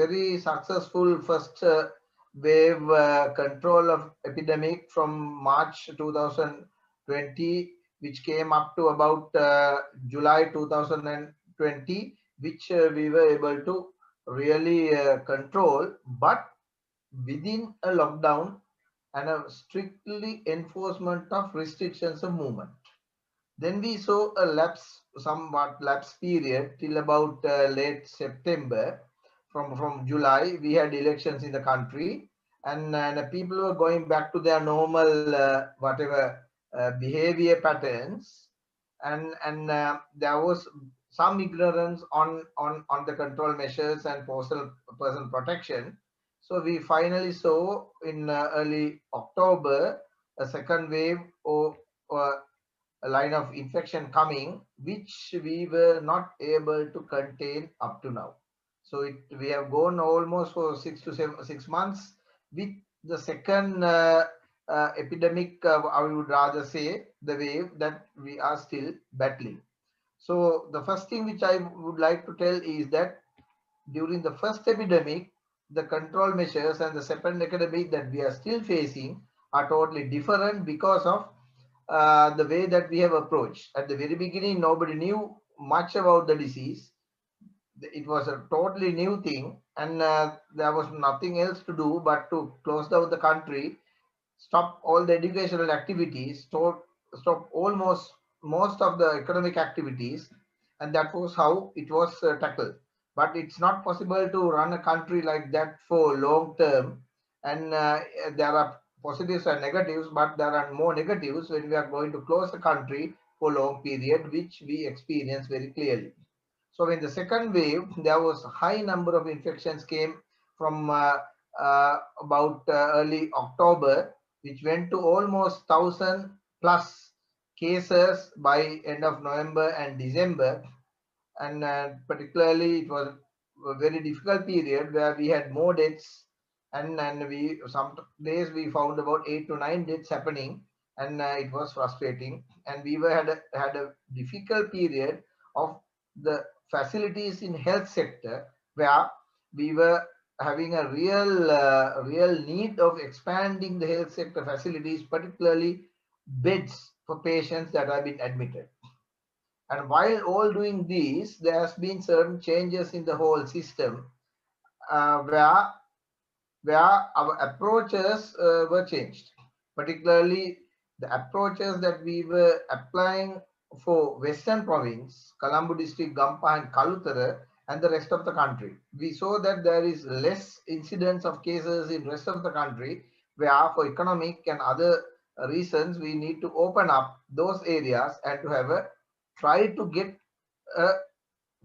very successful first wave control of epidemic from March 2020, which came up to about July 2020, which we were able to really control, but within a lockdown and a strictly enforcement of restrictions of movement. Then we saw a somewhat lapse period till about late September. From July, we had elections in the country, and people were going back to their normal whatever behavior patterns, and there was some ignorance on the control measures and personal protection. So we finally saw in early October a second wave or a line of infection coming, which we were not able to contain up to now. So we have gone almost for 6 months with the second epidemic, I would rather say, the wave that we are still battling. So the first thing which I would like to tell is that during the first epidemic, the control measures and the second epidemic that we are still facing are totally different because of the way that we have approached. At the very beginning, nobody knew much about the disease. It was a totally new thing, and there was nothing else to do but to close down the country, stop all the educational activities, stop almost most of the economic activities, and that was how it was tackled. But it's not possible to run a country like that for long term, and there are positives and negatives, but there are more negatives when we are going to close the country for long period, which we experience very clearly. So in the second wave, there was a high number of infections came from about early October, which went to almost 1,000 plus cases by end of November and December. And particularly, it was a very difficult period where we had more deaths, and we some days we found about 8 to 9 deaths happening, and it was frustrating. And we were had a difficult period of the facilities in health sector where we were having a real need of expanding the health sector facilities, particularly beds for patients that have been admitted. And while all doing this, there has been certain changes in the whole system where our approaches were changed. Particularly, the approaches that we were applying for Western Province, Colombo District, Gampa and Kalutara, and the rest of the country. We saw that there is less incidence of cases in rest of the country, where for economic and other reasons we need to open up those areas and to have a try to get a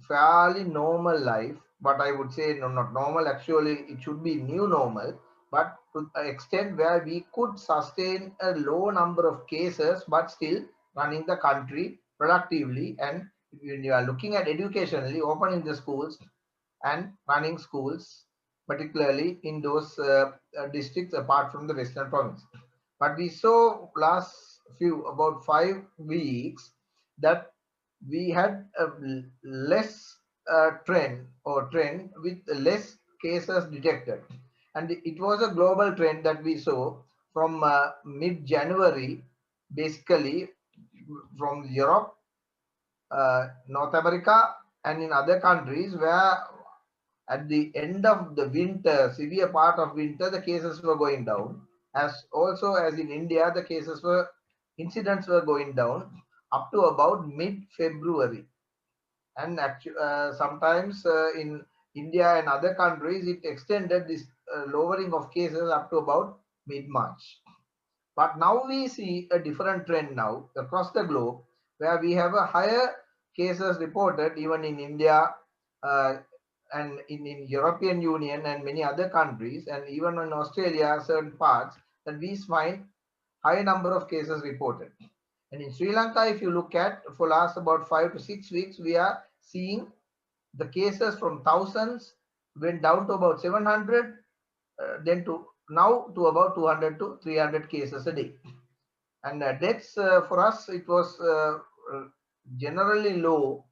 fairly normal life. But I would say no, not normal, actually it should be new normal, but to an extent where we could sustain a low number of cases but still running the country productively. And when you are looking at educationally, opening the schools and running schools, particularly in those districts apart from the Western Province. But we saw last about 5 weeks that we had a less trend with less cases detected, and it was a global trend that we saw from mid-January, basically from Europe, North America, and in other countries, where at the end of the winter, severe part of winter, the cases were going down. As also as in India, the incidents were going down up to about mid-February. And sometimes in India and other countries, it extended this lowering of cases up to about mid-March. But now we see a different trend now across the globe, where we have a higher cases reported even in India and in European Union and many other countries, and even in Australia, certain parts, that we find high number of cases reported. And in Sri Lanka, if you look at for last about 5 to 6 weeks, we are seeing the cases from thousands went down to about 700, then to now to about 200 to 300 cases a day. And deaths for us, it was generally low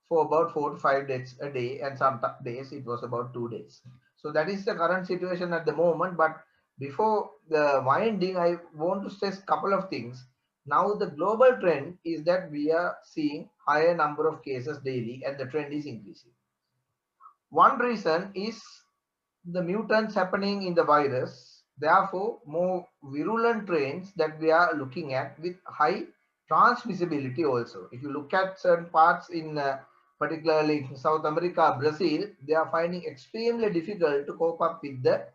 for about 4 to 5 deaths a day, and some days it was about 2 days. So that is the current situation at the moment. But before the winding, I want to stress a couple of things. Now the global trend is that we are seeing higher number of cases daily and the trend is increasing. One reason is the mutants happening in the virus, therefore more virulent strains that we are looking at with high transmissibility also. If you look at certain parts in particularly in South America, Brazil, they are finding extremely difficult to cope up with the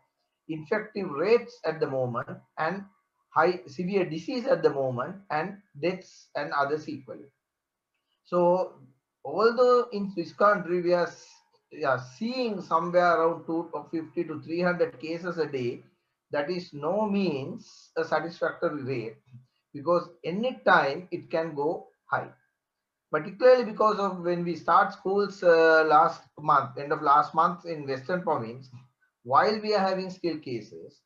infective rates at the moment and high severe disease at the moment and deaths and other sequelae. So although in Swiss country we are seeing somewhere around 250 to 300 cases a day, that is no means a satisfactory rate because any time it can go high. Particularly because of when we start schools last month, end of last month in Western province, while we are having still cases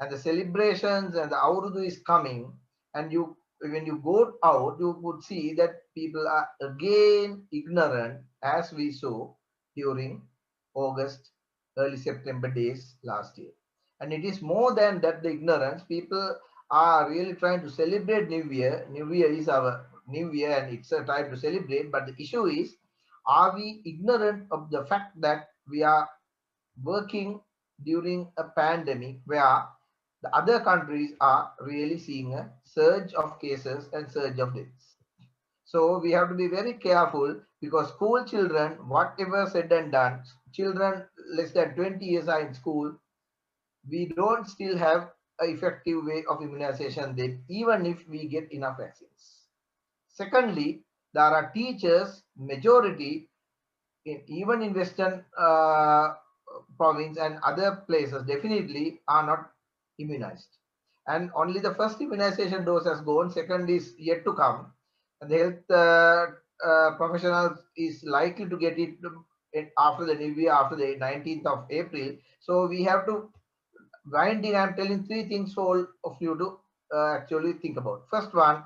and the celebrations and the Aurudu is coming, and you when you go out, you would see that people are again ignorant as we saw during August, early September days last year. And it is more than that the ignorance. People are really trying to celebrate New Year. New Year is our New Year and it's a time to celebrate. But the issue is, are we ignorant of the fact that we are working during a pandemic where the other countries are really seeing a surge of cases and surge of deaths? So we have to be very careful because school children, whatever said and done, children less than 20 years are in school, we don't still have an effective way of immunization then, even if we get enough vaccines. Secondly, there are teachers, majority, even in Western province and other places, definitely are not immunized. And only the first immunization dose has gone, second is yet to come. And the health professionals is likely to get it after the New Year, after the 19th of April. So we have to winding. I'm telling three things for all of you to actually think about. First one,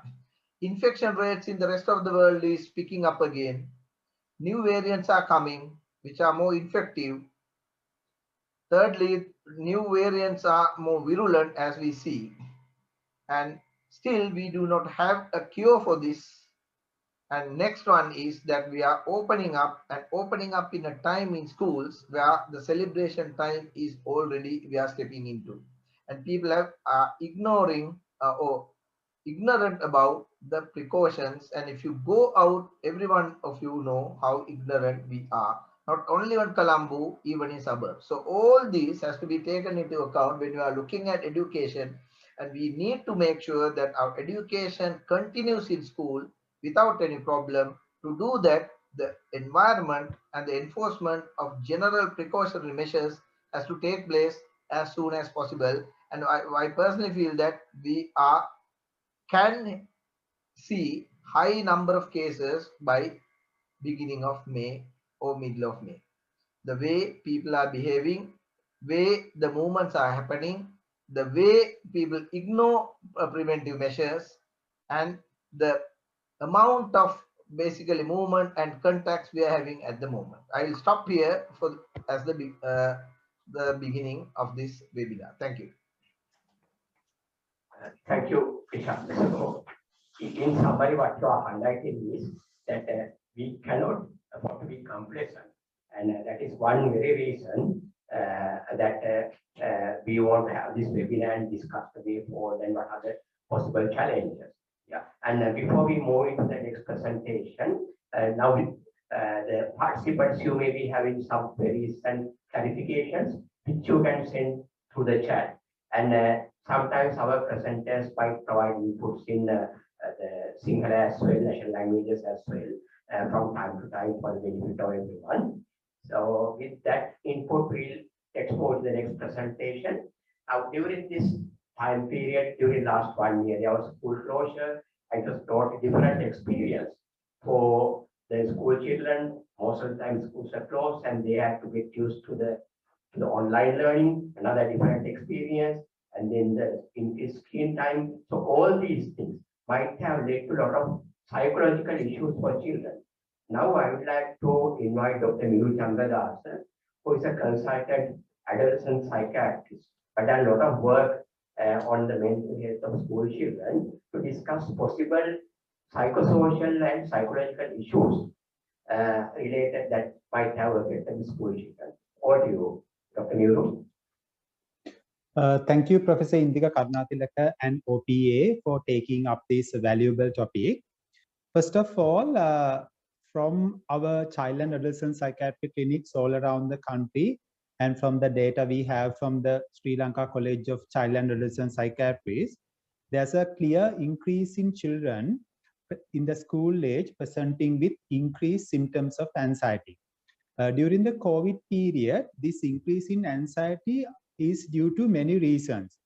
infection rates in the rest of the world is picking up again. New variants are coming, which are more infective. Thirdly, new variants are more virulent as we see. And still, we do not have a cure for this. And next one is that we are opening up and opening up in a time in schools where the celebration time is already we are stepping into. And people are ignoring or ignorant about the precautions. And if you go out, every one of you know how ignorant we are, not only on Colombo, even in suburbs. So all this has to be taken into account when you are looking at education, and we need to make sure that our education continues in school without any problem. To do that, the environment and the enforcement of general precautionary measures has to take place as soon as possible. And I personally feel that we can see high number of cases by beginning of May or middle of May. The way people are behaving, way the movements are happening, the way people ignore preventive measures, and the amount of basically movement and contacts we are having at the moment. I will stop here for as the beginning of this webinar. Thank you. Thank you, Ishak. So, in summary, what you are highlighting is that we cannot afford to be complacent. And that is one very reason that we want to have this webinar and discuss the way forward and what are the possible challenges. Yeah. And before we move into the next presentation, now the participants, you may be having some queries and clarifications, which you can send through the chat. And sometimes our presenters might provide inputs in the Sinhala as well, national languages as well, from time to time for the benefit of everyone. So with that input, we'll export the next presentation. Now, during this time period, during last 1 year, there was school closure. I just got a different experience for the school children. Most of the time schools are closed and they had to get used to the online learning, another different experience, and then the increased screen time. So all these things might have led to a lot of psychological issues for children. Now I would like to invite Dr. Miru Chandradas, who is a consultant adolescent psychiatrists have done a lot of work on the mental health of school children to discuss possible psychosocial and psychological issues related that might have affected the school children. Over to you, Dr. Nuru. Thank you, Professor Indika Karnatilaka and OPA for taking up this valuable topic. First of all, from our child and adolescent psychiatric clinics all around the country, and from the data we have from the Sri Lanka College of Child and Adolescent Psychiatrists, there's a clear increase in children in the school age presenting with increased symptoms of anxiety. During the COVID period, this increase in anxiety is due to many reasons.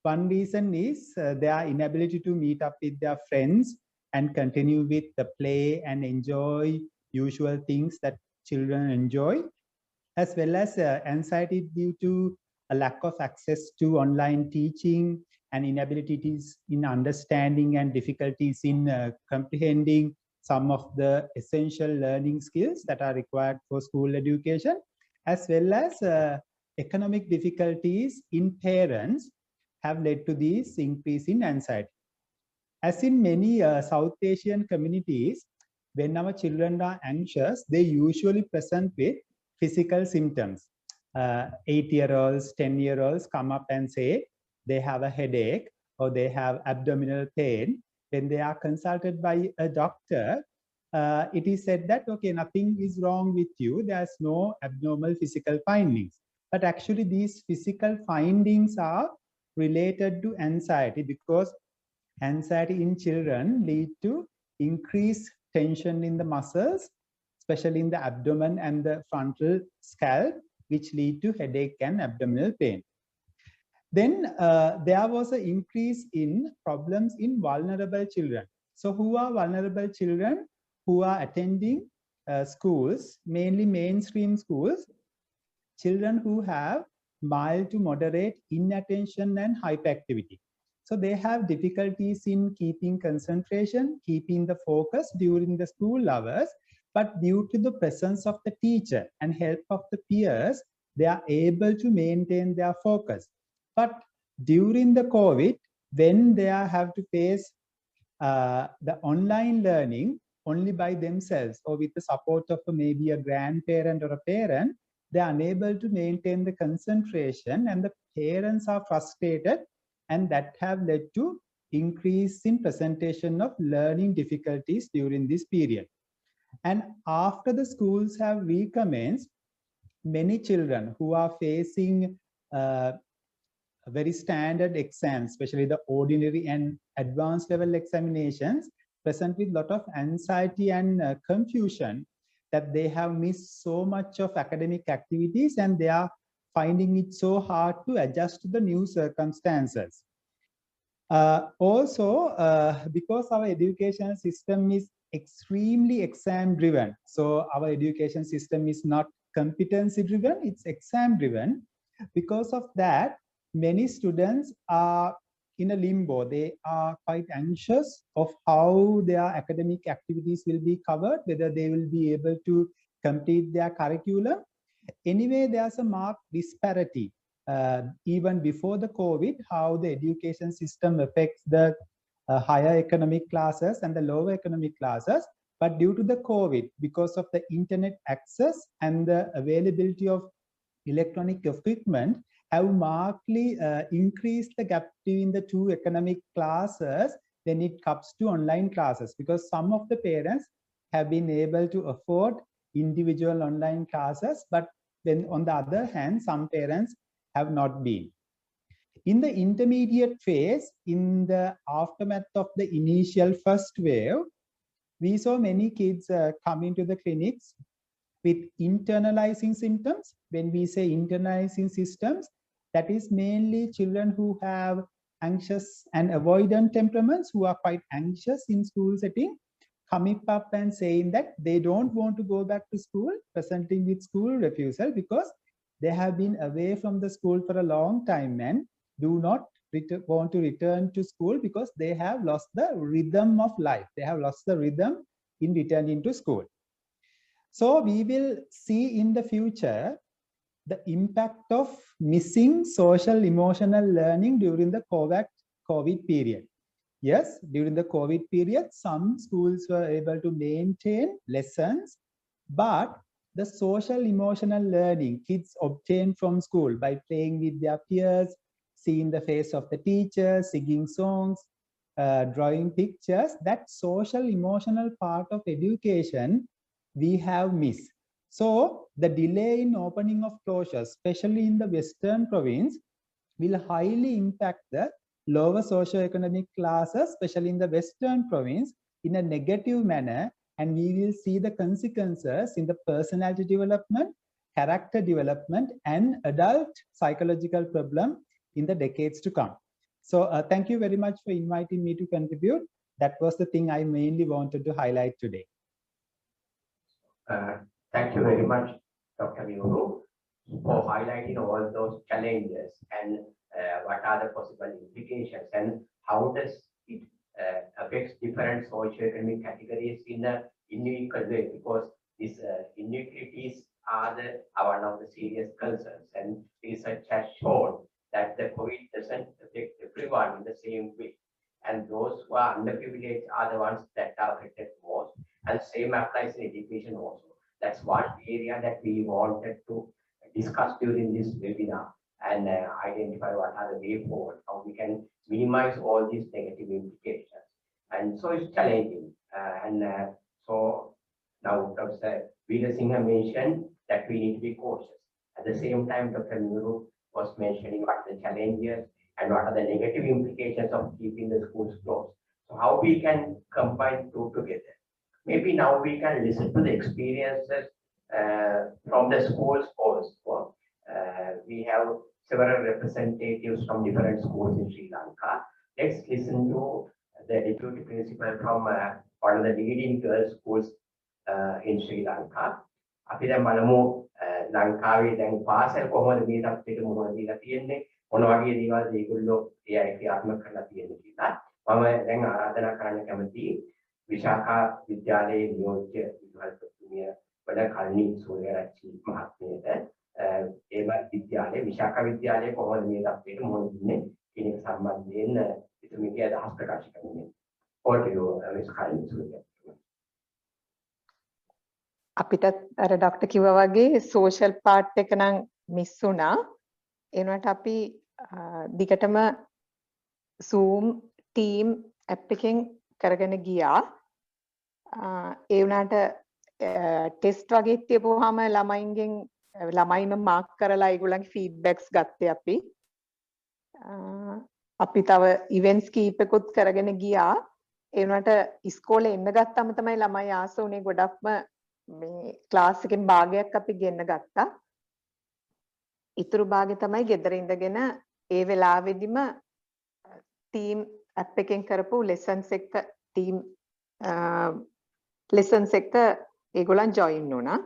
One reason is their inability to meet up with their friends and continue with the play and enjoy usual things that children enjoy, as well as anxiety due to a lack of access to online teaching and inabilities in understanding and difficulties in comprehending some of the essential learning skills that are required for school education, as well as economic difficulties in parents have led to this increase in anxiety. As in many South Asian communities, when our children are anxious, they usually present with physical symptoms. 8-year-olds, 10-year-olds come up and say they have a headache or they have abdominal pain. When they are consulted by a doctor, it is said that, okay, nothing is wrong with you. There's no abnormal physical findings. But actually, these physical findings are related to anxiety, because anxiety in children lead to increased tension in the muscles, especially in the abdomen and the frontal scalp, which lead to headache and abdominal pain. Then there was an increase in problems in vulnerable children. So who are vulnerable children? Who are attending schools, mainly mainstream schools, children who have mild to moderate inattention and hyperactivity. So they have difficulties in keeping concentration, keeping the focus during the school hours, but due to the presence of the teacher and help of the peers, they are able to maintain their focus. But during the COVID, when they have to face the online learning only by themselves or with the support of maybe a grandparent or a parent, they are unable to maintain the concentration, and the parents are frustrated, and that have led to increase in presentation of learning difficulties during this period. And after the schools have recommenced, many children who are facing very standard exams, especially the ordinary and advanced level examinations, present with a lot of anxiety and confusion that they have missed so much of academic activities, and they are finding it so hard to adjust to the new circumstances. Also, because our education system is extremely exam driven, so our education system is not competency driven, it's exam driven. Because of that, many students are in a limbo. They are quite anxious of how their academic activities will be covered, whether they will be able to complete their curriculum. Anyway, there's a marked disparity even before the COVID, how the education system affects the higher economic classes and the lower economic classes. But due to the COVID, because of the internet access and the availability of electronic equipment, have markedly increased the gap between the two economic classes when it comes to online classes, because some of the parents have been able to afford individual online classes, but then on the other hand, some parents have not been. In the intermediate phase, in the aftermath of the initial first wave, we saw many kids coming to the clinics with internalizing symptoms. When we say internalizing systems, that is mainly children who have anxious and avoidant temperaments, who are quite anxious in school setting, coming up and saying that they don't want to go back to school, presenting with school refusal because they have been away from the school for a long time and do not want to return to school because they have lost the rhythm of life. They have lost the rhythm in returning to school. So we will see in the future the impact of missing social emotional learning during the COVID period. Yes, during the COVID period, some schools were able to maintain lessons, but the social emotional learning kids obtain from school by playing with their peers, seeing the face of the teacher, singing songs, drawing pictures, that social emotional part of education we have missed. So the delay in opening of closures, especially in the Western province, will highly impact the lower socioeconomic classes, especially in the Western province, in a negative manner, and we will see the consequences in the personality development, character development, and adult psychological problem in the decades to come. So thank you very much for inviting me to contribute. That was the thing I mainly wanted to highlight today. Thank you very much, Dr. Miuru, for highlighting all those challenges and what are the possible implications and how does it affects different socioeconomic categories in an unequal way, because these inequalities are one of the serious concerns, and research has shown that the COVID doesn't affect everyone in the same way, and those who are underprivileged are the ones that are affected most, and same applies in education also. That's one area that we wanted to discuss during this webinar and identify what are the way forward, how we can minimize all these negative implications. And so it's challenging. So now Dr. Veera Singh mentioned that we need to be cautious. At the same time, Dr. Miuru was mentioning what are the challenges and what are the negative implications of keeping the schools closed. So how we can combine two together. Maybe now we can listen to the experiences from the schools also. We have several representatives from different schools in Sri Lanka. Let's listen to the deputy principal from one of the leading girls schools in Sri Lanka. අපි දැන් බලමු ලංකාවේ දැන් පාසල් කොහොමද මේ තත්ත්වයට මුහුණ දීලා තියෙන්නේ, මොන වගේ දේවල් ඒගොල්ලෝ ඒ අය ක්‍රියාත්මක කරලා තියෙන්නේ කියලා. මම දැන් ආරාධනා කරන්න කැමතියි විශාඛා විද්‍යාලයේ නියෝජ්‍ය විදුහල්පතිතුමිය වඩ කල්නි සූර්යරච්චි මහත්මියට ඒ විද්‍යාලයේ විශාඛා විද්‍යාලයේ කොහොමද මේ තත්ත්වයට මුහුණ දෙන්නේ කියන එක සම්බන්ධයෙන් එතුමියගේ අදහස් ප්‍රකාශ කරන්නේ. ඔයෝ මිස් කල්නි සූර්යරච්චි. අපිටත් අර ඩොක්ටර් කිව්වා වගේ සෝෂල් පාර්ට් එක නම් මිස් වුණා. ඒ වුණාට අපි දිගටම Zoom team app එකෙන් කරගෙන ගියා. ඒ වුණාට ටෙස්ට් වගේ තියපුවාම ළමයින්ම මාක් කරලා ඒගොල්ලන්ගේ ෆීඩ්බැක්ස් ගත්තේ අපි. අපි තව ඉවෙන්ට්ස් කීපෙකුත් කරගෙන ගියා. ඒ වුණාට ඉස්කෝලේ එන්න ගත්තම තමයි ළමයි ආස උනේ ගොඩක්ම මේ ක්ලාස් එකෙන් භාගයක් අපි ගෙන්න ගත්තා. ඉතුරු භාගය තමයි ගෙදර ඉඳගෙන ඒ වෙලාවෙදිම ටීම් ඇප් එකෙන් කරපු ලෙසන්ස් එක ටීම් ලෙසන්ස් එක ඒගොල්ලන් ජොයින් වුණා.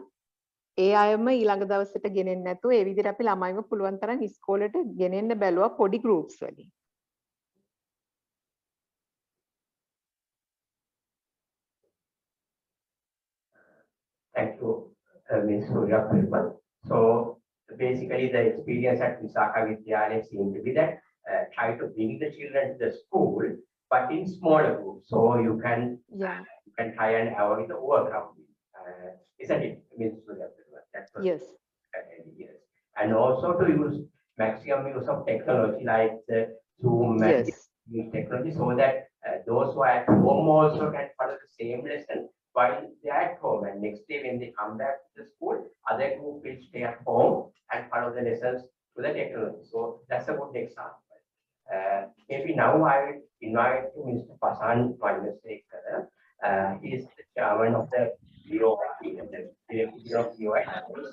ඒ අයම ඊළඟ දවසට ගෙනෙන්න නැතුව ඒ විදිහට අපි ළමයිව පුළුවන් තරම් ඉස්කෝලේට ගෙනෙන්න බැලුවා පොඩි ගෲප්ස් වලින්. Thank you, Ms. Surya Purman. So basically the experience at Visakha Vidyalaya seemed to be that try to bring the children to the school, but in smaller groups. So you can try and avoid the overcrowding. Isn't it, Ms. Surya Purman? Yes. Yes. And also to use maximum use of technology like the Zoom and technology, so that those who are at home also can follow the same lesson while they are at home, and next day when they come back to the school, other group will stay at home and follow the lessons to the technology. So that's a good example. Maybe now I will invite to Mr. Pasan Vandasekara. He is the chairman of the BOI, the director of BOI.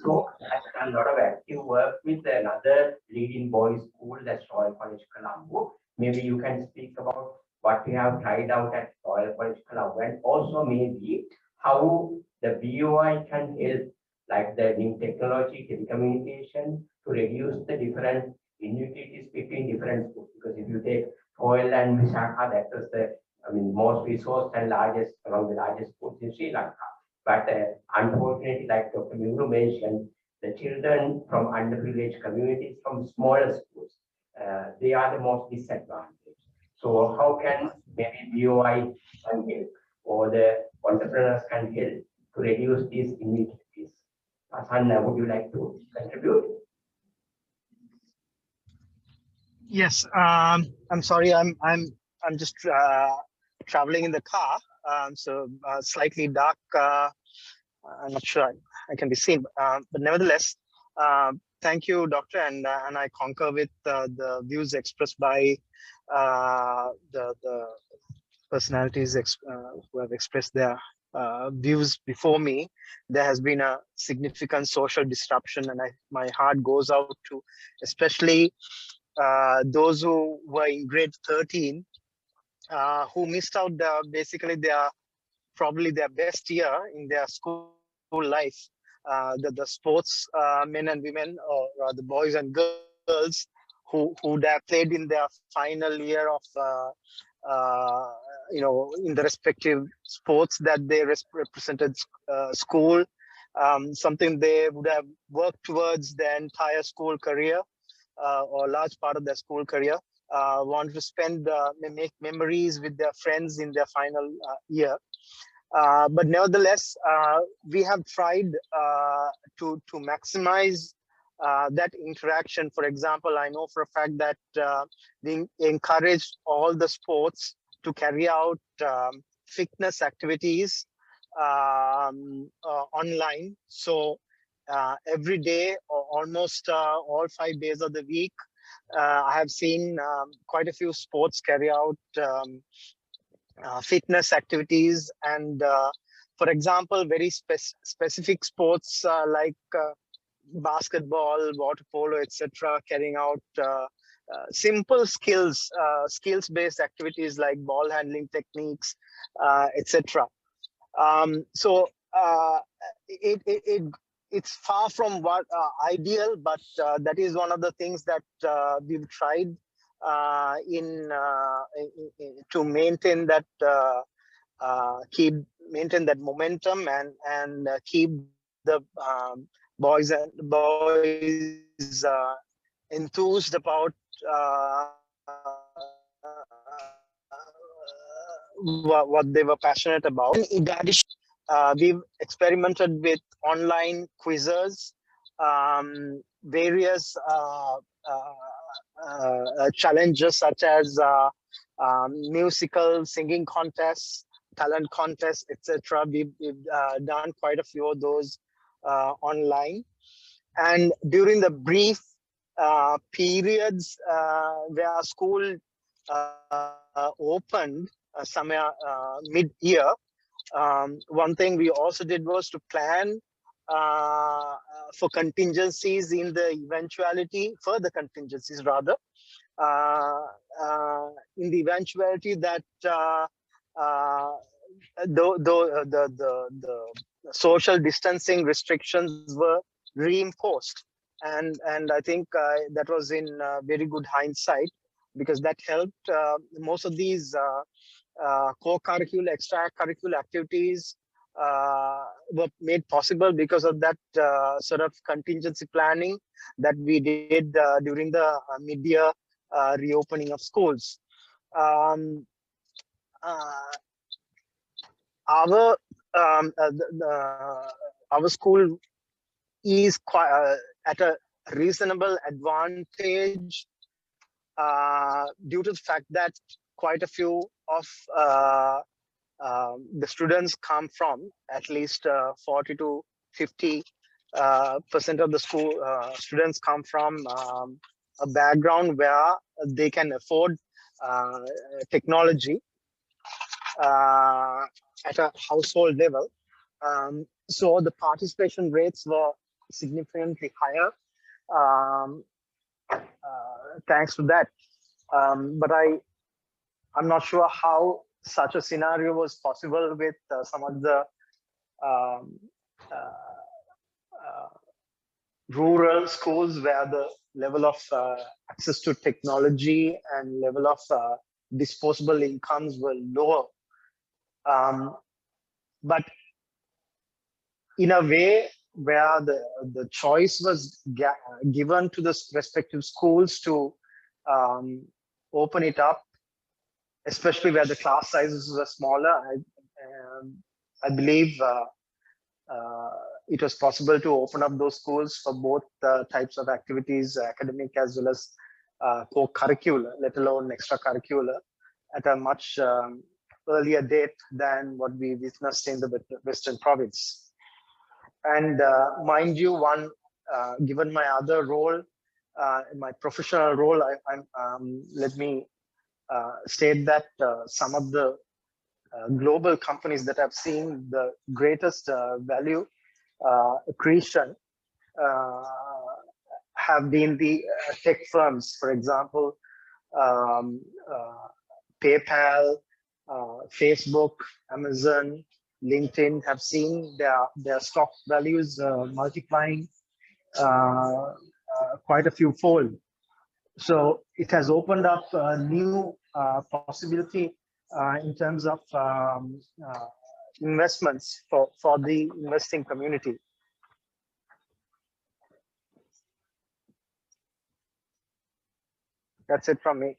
So has done a lot of active work with another leading boys school, that's Royal College Colombo. Maybe you can speak about what we have tried out at Royal College Colombo, and also maybe how the BOI can help, like the new technology, telecommunication, to reduce the different inequalities between different schools. Because if you take Royal and Visakha, that was the most resourced and largest among the largest schools in Sri Lanka. But unfortunately, like Dr. Miuru mentioned, the children from underprivileged communities, from smaller schools, they are the most disadvantaged. So how can maybe BOI can help, or the entrepreneurs can help to reduce these inequalities? Asanna, would you like to contribute? Yes, I'm sorry. I'm just traveling in the car, so slightly dark. I'm not sure I can be seen, but nevertheless, thank you, Doctor, and I concur with the views expressed by the personalities who have expressed their views before me. There has been a significant social disruption, and my heart goes out to especially those who were in grade 13, who missed out basically probably their best year in their school life. The sports men and women, or the boys and girls who would have played in their final year of in the respective sports that they represented school, something they would have worked towards their entire school career, or large part of their school career, want to spend, make memories with their friends in their final year. But nevertheless, we have tried to maximize that interaction. For example, I know for a fact that we encouraged all the sports to carry out fitness activities online. So every day, or almost all 5 days of the week, I have seen quite a few sports carry out fitness activities, and for example, very specific sports like basketball, water polo, etc., carrying out simple skills-based activities like ball handling techniques, etc. So it's far from what ideal, but that is one of the things that we've tried to maintain that maintain that momentum, and keep the boys enthused about what they were passionate about. In addition, we've experimented with online quizzes, various challenges such as musical singing contests, talent contests, etc. We've done quite a few of those online. And during the brief periods where school opened somewhere mid-year, one thing we also did was to plan for contingencies in the eventuality, further contingencies rather, in the eventuality that the social distancing restrictions were reinforced. And I think that was in very good hindsight, because that helped most of these co-curricular, extracurricular activities were made possible because of that sort of contingency planning that we did during the mid-year reopening of schools. Our school is quite, at a reasonable advantage due to the fact that quite a few of the students come from, at least 40 to 50% of the school students come from a background where they can afford technology at a household level. So the participation rates were significantly higher thanks to that. But I'm not sure how such a scenario was possible with some of the rural schools where the level of access to technology and level of disposable incomes were lower. But in a way, where the choice was given to the respective schools to open it up, especially where the class sizes were smaller. I believe it was possible to open up those schools for both types of activities, academic as well as co-curricular, let alone extracurricular, at a much earlier date than what we witnessed in the Western Province. And mind you, given my other role, my professional role, let me state that some of the global companies that have seen the greatest value accretion have been the tech firms. For example, PayPal, Facebook, Amazon, LinkedIn have seen their stock values multiplying quite a few fold. So it has opened up a new possibility in terms of investments for the investing community. That's it from me.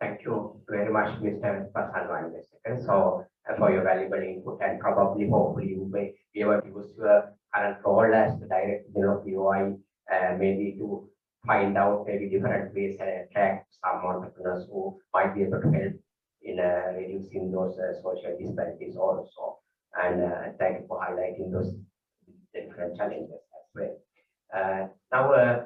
Thank you very much, Mr. Pasanwan. So for your valuable input, and probably hopefully you may be able to use your current role as the Director General of UI, maybe to find out maybe different ways and attract some entrepreneurs who might be able to help in reducing those social disparities also. And thank you for highlighting those different challenges as well. Now,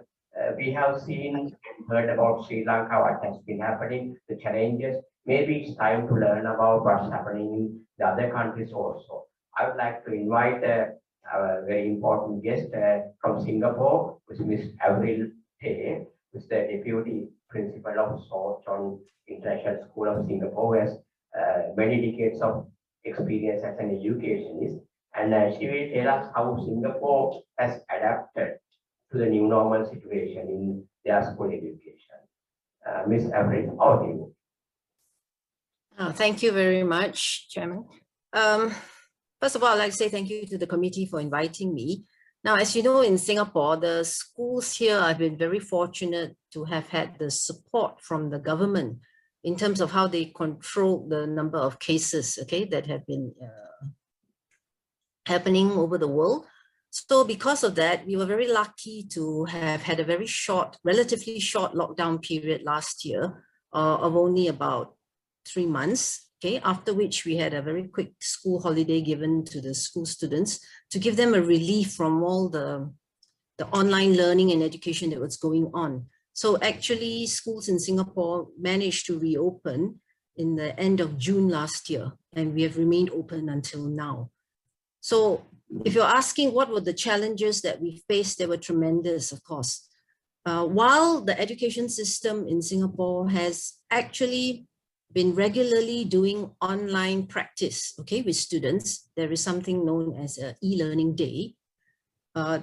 we have seen, heard about Sri Lanka, what has been happening, the challenges. Maybe it's time to learn about what's happening in the other countries also. I would like to invite a very important guest from Singapore, which is Ms. Avril Tay, who is the Deputy Principal of Southern International School of Singapore, who has many decades of experience as an educationist. And she will tell us how Singapore has adapted to the new normal situation in their school education. Ms. Avril, over to you. Thank you very much, Chairman. First of all, I'd like to say thank you to the committee for inviting me. Now, as you know, in Singapore, the schools here, I've been very fortunate to have had the support from the government in terms of how they control the number of cases, okay, that have been happening over the world. So because of that, we were very lucky to have had a very short, relatively short lockdown period last year of only about 3 months, okay, after which we had a very quick school holiday given to the school students to give them a relief from all the online learning and education that was going on. So actually schools in Singapore managed to reopen in the end of June last year, and we have remained open until now. So if you're asking what were the challenges that we faced, they were tremendous, of course. While the education system in Singapore has actually been regularly doing online practice, okay, with students, there is something known as an e-learning day.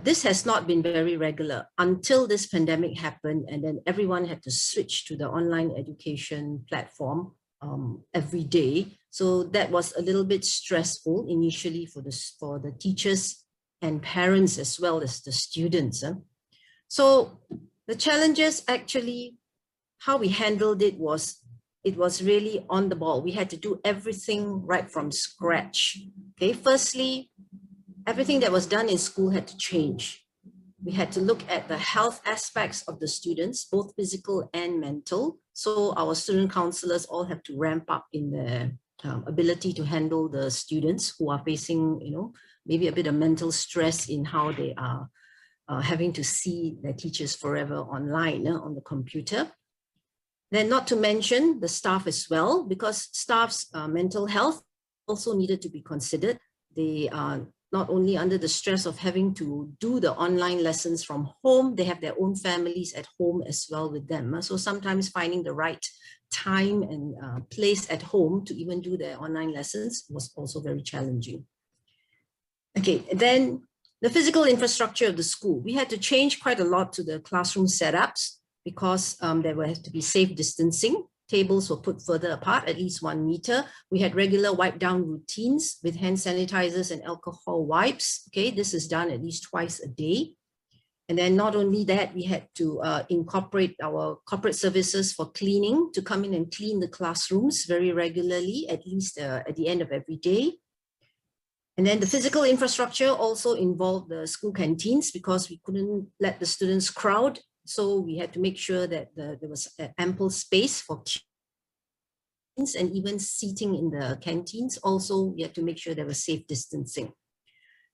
This has not been very regular until this pandemic happened, and then everyone had to switch to the online education platform every day. So that was a little bit stressful initially for the teachers and parents as well as the students. So the challenges actually, how we handled it was really on the ball. We had to do everything right from scratch. Okay, firstly, everything that was done in school had to change. We had to look at the health aspects of the students, both physical and mental. So our student counselors all have to ramp up in their ability to handle the students who are facing, maybe a bit of mental stress in how they are having to see their teachers forever online on the computer. Then not to mention the staff as well, because staff's mental health also needed to be considered. They are not only under the stress of having to do the online lessons from home, they have their own families at home as well with them. So sometimes finding the right time and place at home to even do their online lessons was also very challenging. Okay, then the physical infrastructure of the school. We had to change quite a lot to the classroom setups because there had to be safe distancing. tables were put further apart, at least 1 meter. We had regular wipe down routines with hand sanitizers and alcohol wipes. Okay, this is done at least twice a day. And then not only that, we had to incorporate our corporate services for cleaning to come in and clean the classrooms very regularly, at least at the end of every day. And then the physical infrastructure also involved the school canteens because we couldn't let the students crowd. So we had to make sure that there was ample space for canteens, and even seating in the canteens. Also, we had to make sure there was safe distancing.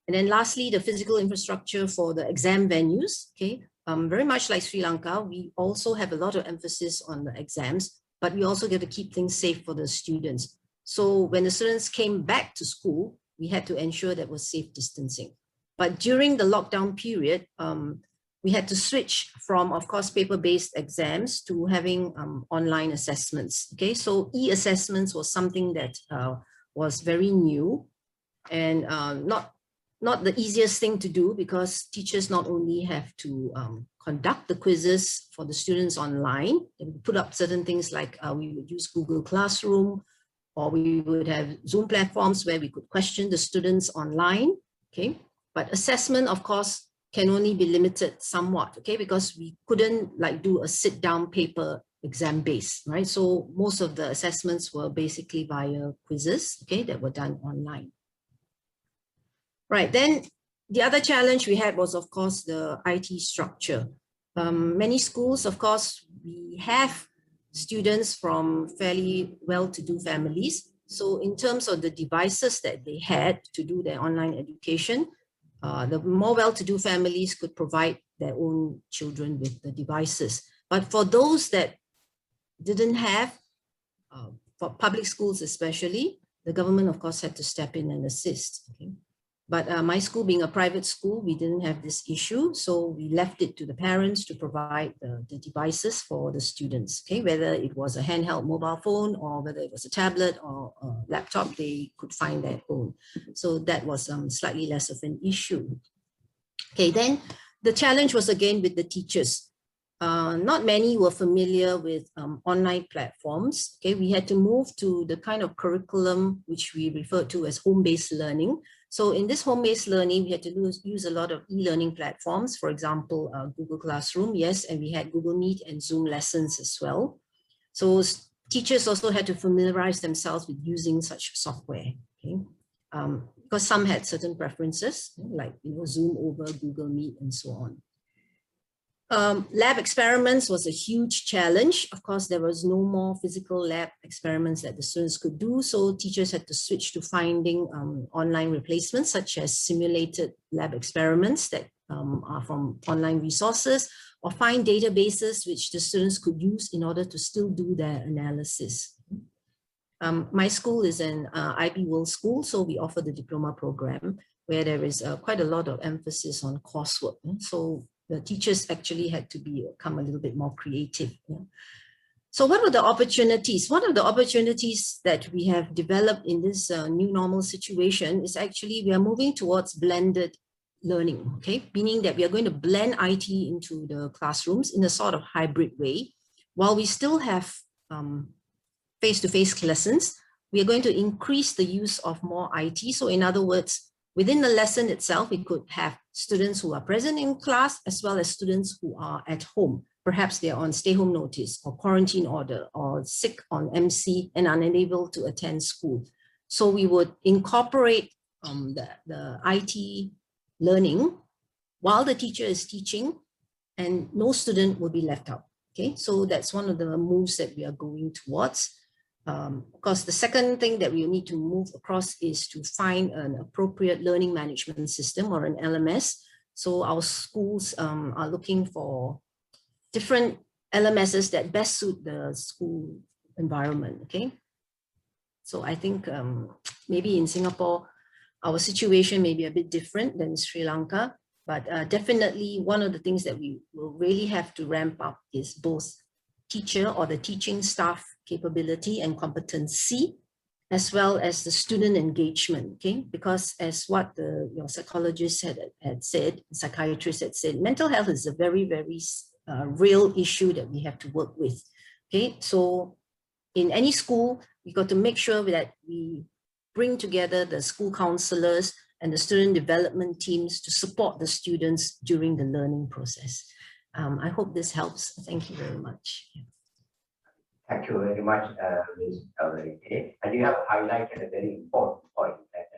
And then lastly, the physical infrastructure for the exam venues. Okay, very much like Sri Lanka, we also have a lot of emphasis on the exams, but we also get to keep things safe for the students. So when the students came back to school, we had to ensure that was safe distancing. But during the lockdown period, we had to switch from, of course, paper-based exams to having online assessments. Okay, so e-assessments was something that was very new and not the easiest thing to do, because teachers not only have to conduct the quizzes for the students online, they would put up certain things like we would use Google Classroom, or we would have Zoom platforms where we could question the students online. Okay, but assessment, of course, can only be limited somewhat, okay, because we couldn't like do a sit down paper exam base, right? So most of the assessments were basically via quizzes, okay, that were done online. Right, then the other challenge we had was, of course, the IT structure. Many schools, of course, we have students from fairly well-to-do families. So in terms of the devices that they had to do their online education, the more well-to-do families could provide their own children with the devices. But for those that didn't have, for public schools especially, the government, of course, had to step in and assist. Okay? But my school being a private school, we didn't have this issue. So we left it to the parents to provide the devices for the students, okay? Whether it was a handheld mobile phone or whether it was a tablet or a laptop, they could find their own. So that was slightly less of an issue. Okay, then the challenge was again with the teachers. Not many were familiar with online platforms. Okay, we had to move to the kind of curriculum which we refer to as home-based learning. So in this home-based learning, we had to use a lot of e-learning platforms, for example, Google Classroom, yes, and we had Google Meet and Zoom lessons as well. So teachers also had to familiarize themselves with using such software, okay? Because some had certain preferences, like Zoom over Google Meet and so on. Lab experiments was a huge challenge. Of course, there was no more physical lab experiments that the students could do, so teachers had to switch to finding online replacements, such as simulated lab experiments that are from online resources, or find databases which the students could use in order to still do their analysis. My school is an IB World School, so we offer the diploma program where there is quite a lot of emphasis on coursework. So the teachers actually had to become a little bit more creative. Yeah. So what were the opportunities? One of the opportunities that we have developed in this new normal situation is actually we are moving towards blended learning, okay? Meaning that we are going to blend IT into the classrooms in a sort of hybrid way. While we still have face-to-face lessons, we are going to increase the use of more IT. So in other words, within the lesson itself, we could have students who are present in class as well as students who are at home. Perhaps they are on stay-home notice or quarantine order or sick on MC and unable to attend school. So we would incorporate the IT learning while the teacher is teaching, and no student will be left out. Okay, so that's one of the moves that we are going towards. Of course, the second thing that we need to move across is to find an appropriate learning management system or an LMS. So our schools are looking for different LMSs that best suit the school environment, okay? So I think maybe in Singapore, our situation may be a bit different than Sri Lanka, but definitely one of the things that we will really have to ramp up is both teacher or the teaching staff capability and competency, as well as the student engagement, okay? Because as what your psychologist had said, psychiatrist had said, mental health is a very, very real issue that we have to work with, okay? So in any school, we got to make sure that we bring together the school counselors and the student development teams to support the students during the learning process. I hope this helps. Thank you very much. Thank you very much, Ms. Aurelite. And you have highlighted a very important point that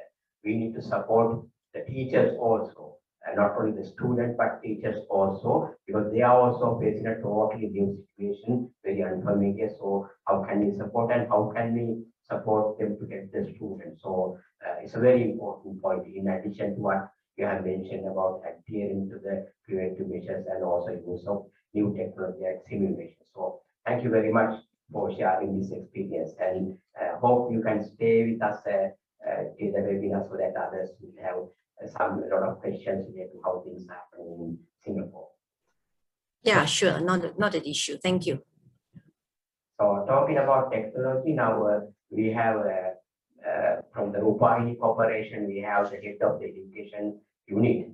we need to support the teachers also, and not only the students, but teachers also, because they are also facing a totally new situation, very unfamiliar. So how can we support, and how can we support them to get the students? So it's a very important point, in addition to what you have mentioned about adhering to the preventive measures and also use of new technology like simulation. So thank you very much for sharing this experience, and hope you can stay with us till the webinar so that others will have a lot of questions related to how things happen in Singapore. Yeah, sure. Not an issue. Thank you. So talking about technology now, we have from the Rupahini Corporation, we have the head of the education unit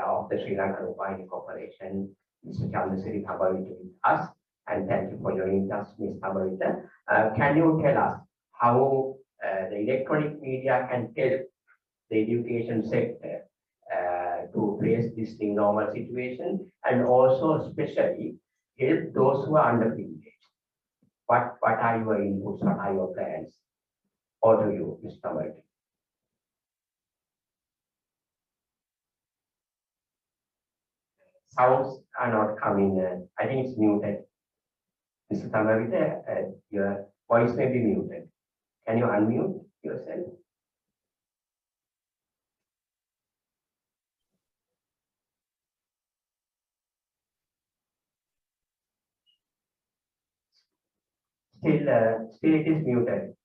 of the Sri Lanka Rupahini Corporation, Mr. Chandasiri Thabavita with us. And thank you for joining us, Ms. Thabavita. Can you tell us how the electronic media can help the education sector to face this new normal situation, and also especially help those who are underprivileged? What are your inputs? What are your plans? Or do you, Mr. Thabavita? Sounds are not coming. I think it's muted. Mr. Thabavita, your voice may be muted. Can you unmute yourself? Still it is muted.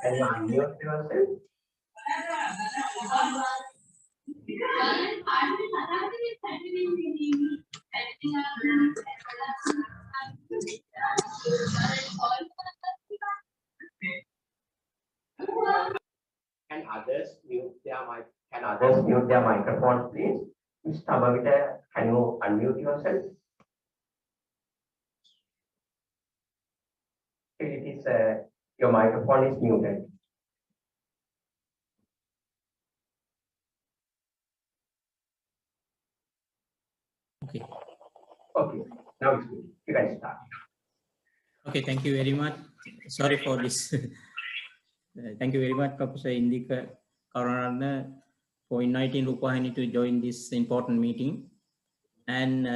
Can you unmute yourself? Can others mute their mic? Can others mute their microphones, please? Mr. Thabavita, can you unmute yourself? It is your microphone is muted. Okay. Okay, now it's good. You can start. Okay, thank you very much. Sorry for this. Thank you very much, Professor Indika Karunarana, for inviting Rupahini to join this important meeting. And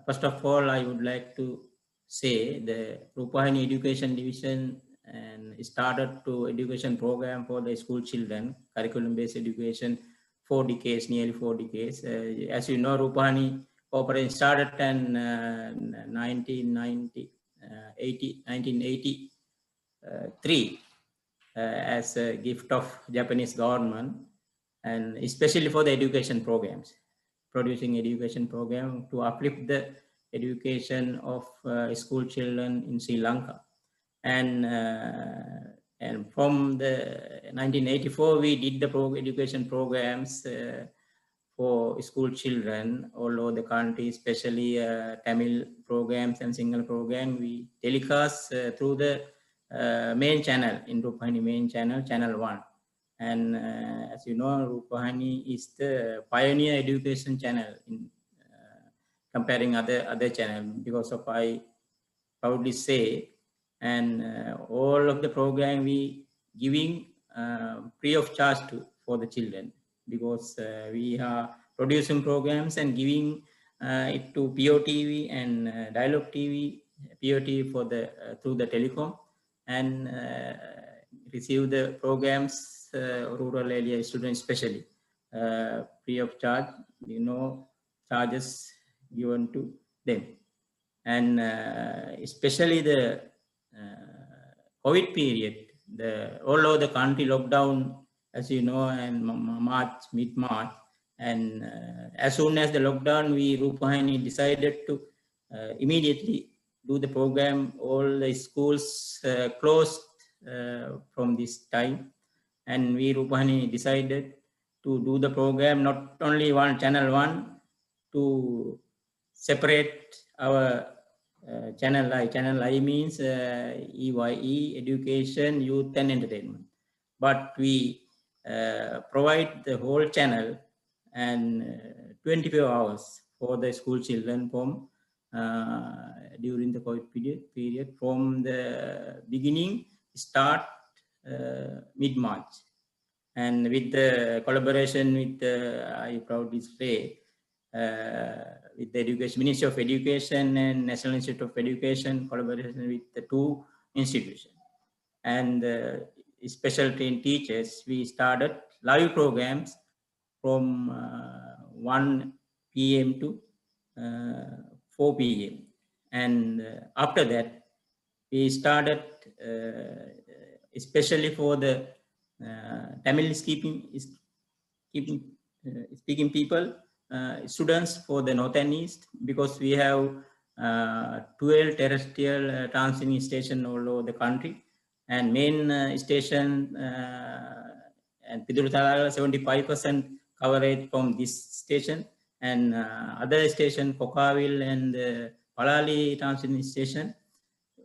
first of all, I would like to say the Rupahini Education Division and started to education program for the school children, curriculum-based education, 4 decades, nearly 4 decades. As you know, Rupahini Corporation started in 1983 as a gift of Japanese government, and especially for the education programs, producing education program to uplift the education of school children in Sri Lanka. And from the 1984, we did the education programs for school children all over the country, especially Tamil programs and Sinhala program. We telecast through the main channel, in Rupahini main channel, channel 1. And as you know, Rupahini is the pioneer education channel in comparing other channels, because of I proudly say, and all of the program we giving free of charge for the children, because we are producing programs and giving it to POTV and Dialogue TV, POTV for the through the telecom, and receive the programs rural area students especially free of charge, charges given to them. And especially the COVID period, all over the country lockdown, as you know, and mid-March, And as soon as the lockdown, we Rupahani decided to immediately do the program. All the schools closed from this time, and we Rupahani decided to do the program not only one channel one, to separate our channel I. Channel I means EYE, education, youth and entertainment. But we provide the whole channel and 24 hours for the school children from during the COVID period from the beginning start mid-March. And with the collaboration with I proudly say with the Ministry of Education and National Institute of Education, collaboration with the two institutions. And special trained teachers, we started live programs from 1 p.m. to 4 p.m. And after that, we started especially for the Tamil speaking people, students for the North and East, because we have 12 terrestrial transmitting stations all over the country, and main station and Piduruthala 75% coverage from this station, and other station Kokaville and Palali transmitting station.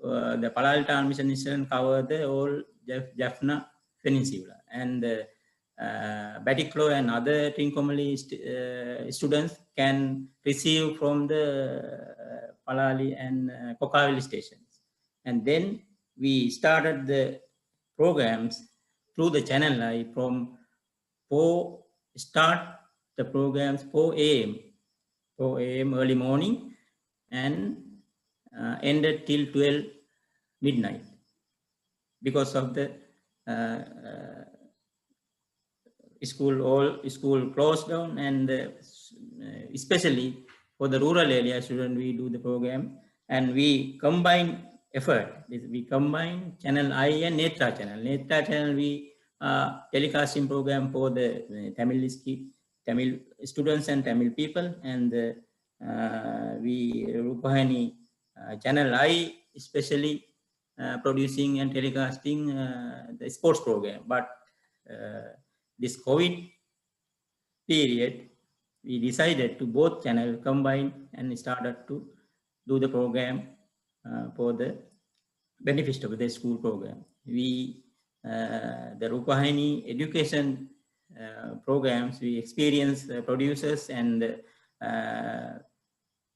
The Palali transmission station cover the whole Jaffna Peninsula, and Batiklo and other Trincomalee students can receive from the Palali and Kokaville stations. And then we started the programs through the channel I from 4 a.m. early morning, and ended till 12 midnight because of the school closed down, and especially for the rural area student, we do the program, and we combine effort. We combine channel I and Netra channel. Netra channel, we telecasting program for the Tamil students and Tamil people, and we Rupahani channel I especially producing and telecasting the sports program. But this COVID period, we decided to both channel combine and started to do the program for the benefit of the school program. We the Rupahani education programs, we experience producers, and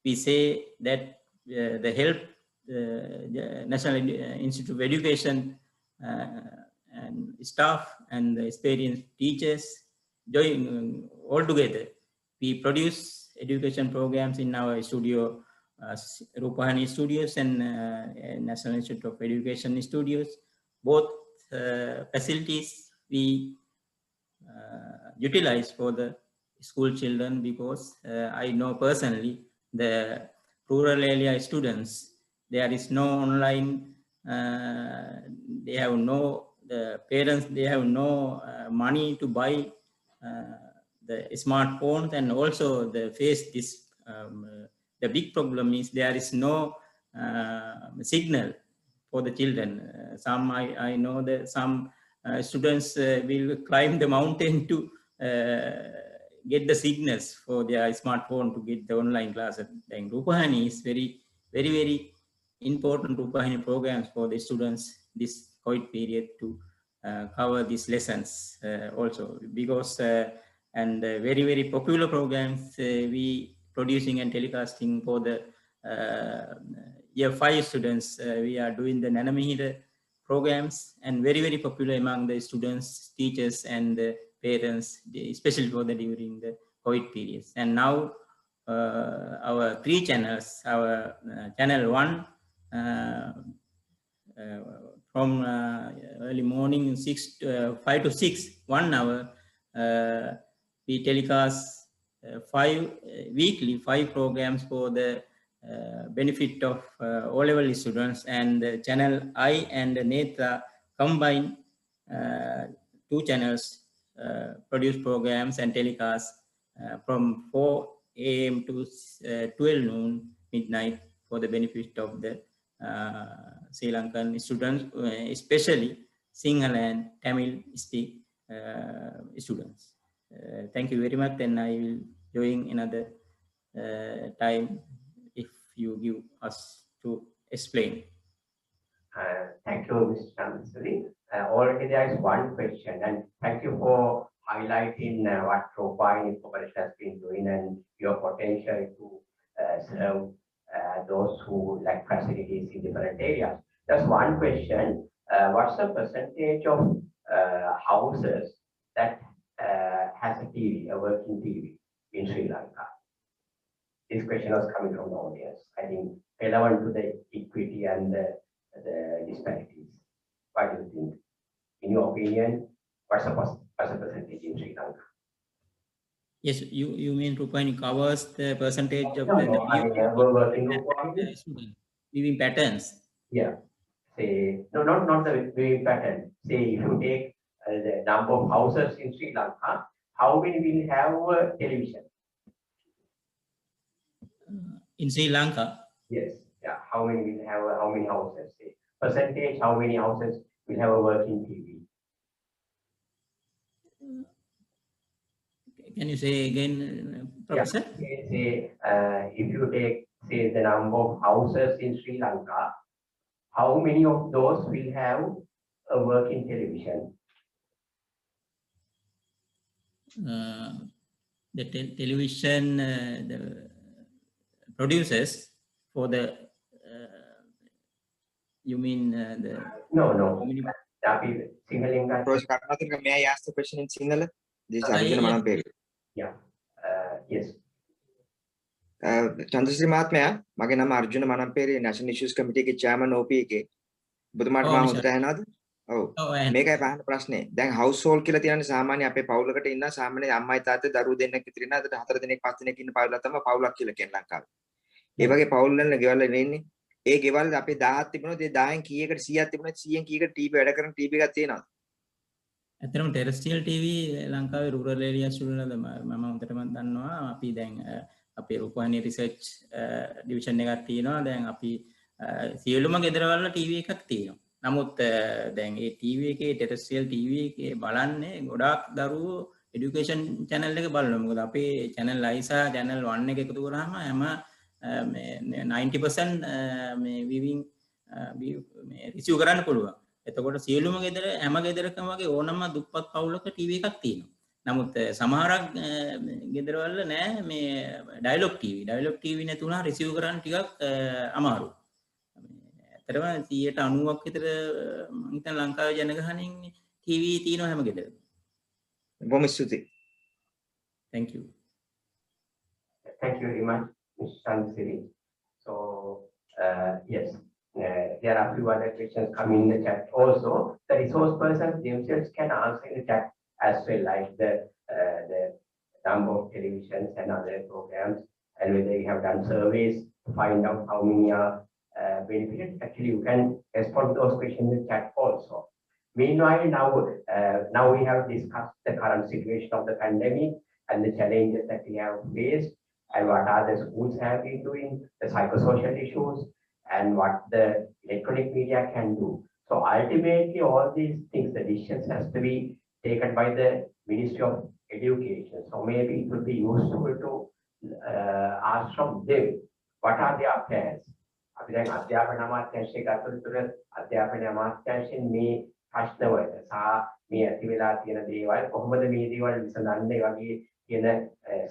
we say that the help National Institute of Education and staff and the experienced teachers join all together. We produce education programs in our studio, Rupahani studios and National Institute of Education studios. Both facilities we utilize for the school children, because I know personally the rural area students, there is no online, they have no, the parents, they have no money to buy the smartphones, and also the face this, the big problem is there is no signal for the children. Some, I know that some students will climb the mountain to get the signals for their smartphone to get the online class. And Rupahani is very, very, very important Rupahani programs for the students this COVID period to cover these lessons also, because and very, very popular programs we producing and telecasting for the year 5 students. We are doing the Nanamihira programs, and very, very popular among the students, teachers, and parents, especially for the during the COVID periods. And now our 3 channels, our channel 1 from early morning 5 to 6, 1 hour, we telecast 5 weekly 5 programs for the benefit of O-level students, and channel I and Netra combine 2 channels produce programs and telecast from 4 a.m. to 12 noon, midnight, for the benefit of the Sri Lankan students, especially Sinhala and Tamil speak students. Thank you very much, and I will join another time if you give us to explain. Thank you, Mr. Chandrasuri. Already there is one question, and thank you for highlighting what Covey Corporation has been doing and your potential to serve those who lack facilities in different areas. Just one question, what's the percentage of houses that has a TV, a working TV in Sri Lanka? This question was coming from the audience. I think relevant to the equity and the disparities. What do you think? In your opinion, what's the percentage in Sri Lanka? Yes, you mean Rupani covers the percentage of the viewing patterns? Yeah. Say no, not the viewing pattern. Say if you take the number of houses in Sri Lanka, how many will have television? In Sri Lanka? Yes. Yeah. How many will have how many houses? Say percentage. How many houses will have a working TV? Can you say again, Professor? Yeah. Say if you take say the number of houses in Sri Lanka, how many of those will have a working television? The television the producers for the you mean the no. May I ask the question in Sinhala? This is Arjuna Manamperi. Yeah. Yes. Chandrasri Mahatmaya, mage nama Arjuna Manamperi, National Issues Committee ke chairman OP ke. බුදුමාට මම හොඳට ඇහෙනවද? ඔව්. මේකයි පහන ප්‍රශ්නේ. දැන් household කියලා කියන්නේ සාමාන්‍ය අපේ පවුලකට ඉන්න සාමාන්‍ය අම්මයි තාත්තයි දරුවෝ දෙන්නෙක් විතර ඉන්න. අදට 4 දෙනෙක් 5 දෙනෙක් ඉන්න පවුලක් තමයි පවුලක් කියලා කියන්නේ ලංකාවේ. ඒ වගේ පවුල් වල ගෙවල් වල ඉන්නේ. ඒ ගෙවල් අපේ 1000ක් තිබුණොත් ඒ 10න් කීයකට 100ක් තිබුණොත් 100න් කීයකට ටීවී වැඩ කරන ටීවී එකක් තියෙනවද? ඇත්තටම ටෙරස්ට්‍රියල් ටීවී ලංකාවේ rural areas වල මම හොඳටම දන්නවා. අපි දැන් අපේ රූපවාහිනී රිසර්ච් ඩිවිෂන් එකක් තියෙනවා. දැන් අපි සියලුම ගෙදරවල ටීවී එකක් තියෙනවා. නමුත් දැන් මේ ටීවී එකේ ටෙරස්ට්‍රියල් ටීවී එකේ බලන්නේ ගොඩාක් දරුවෝ এডুকেෂන් channel එක බලනවා. මොකද අපේ channel ISA channel 1 එක එකතු කරාම හැම මේ 90% මේ viewing මේ රිසීව් කරන්න පුළුවන්. එතකොට සියලුම ගෙදර හැම ගෙදරකම වගේ ඕනම දුප්පත් පවුලක ටීවී එකක් තියෙනවා. නමුත් සමහරක් ගෙදරවල නෑ මේ ඩයලොග් ටීවී නැතුණා රිසීව් කරන්න ටිකක් අමාරුයි. ඇත්තටම 90%ක් විතර මම හිතන ලංකාවේ ජනගහනයෙන් ටීවී තියෙනවා හැම ගෙදරකම. බොහොම ස්තුතියි. Thank you. Thank you very much, Mr. Chandrasiri. So yes. There are a few other questions coming in the chat also. The resource persons themselves can answer in the chat as well, like the number of televisions and other programs, and whether you have done surveys to find out how many are benefited. Actually, you can respond to those questions in the chat also. Meanwhile, now we have discussed the current situation of the pandemic and the challenges that we have faced, and what are the schools have been doing, the psychosocial issues, and what the electronic media can do. So ultimately, all these things, the decisions has to be taken by the Ministry of Education. So maybe it would be useful to ask from them, what are their plans? අපි දැන් අධ්‍යාපන අමාත්‍යාංශයේ ගතතුර අධ්‍යාපන අමාත්‍යාංශයෙන් මේ ප්‍රශ්නවලට සහ මේ ඇති වෙලා තියෙන දේවල් කොහොමද මේ දේවල් විසඳන්නේ වගේ කියන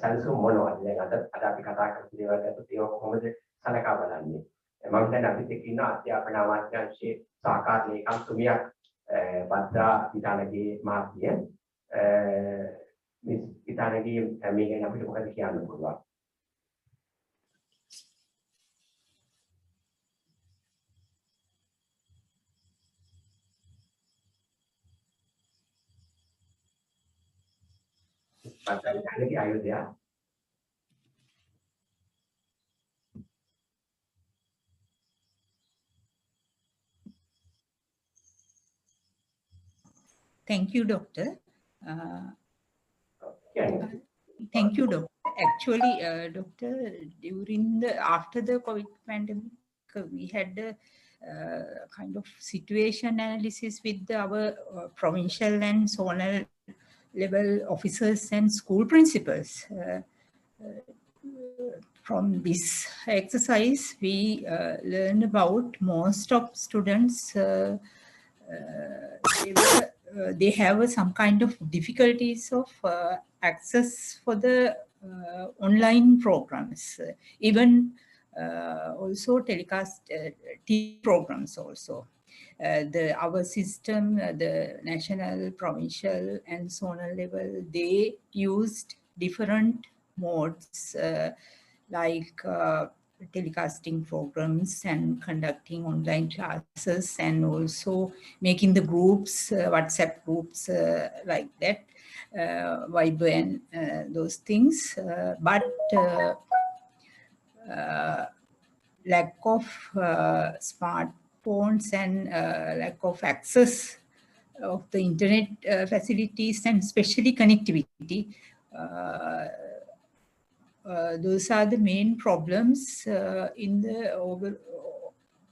සැලසුම් මොනවද? දැන් අද අපි කතා කරපු දේවල් ගැන ඒවා කොහොමද සලකා බලන්නේ? මම දැන් අපිත් එක්ක ඉන්න අධ්‍යාපන අමාත්‍යාංශයේ සහකාර ලේකම්තුමියක් බද්දා විතානගේ මහත්මිය මිස් විතානගේ මේ ගැන අපිට මොකද කියන්න පුළුවන්? බද්දා Vithanage Ayodhya. Thank you, Doctor. Thank you, Doctor. Actually, Doctor, after the COVID pandemic, we had a kind of situation analysis with our provincial and zonal level officers and school principals. From this exercise, we learned about most of students, they have some kind of difficulties of access for the online programs, even also telecast TV programs also. Our system, the national, provincial and zonal level, they used different modes like telecasting programs and conducting online classes, and also making the groups, WhatsApp groups like that, Viber and those things. But lack of smartphones and lack of access of the internet facilities and especially connectivity, those are the main problems in the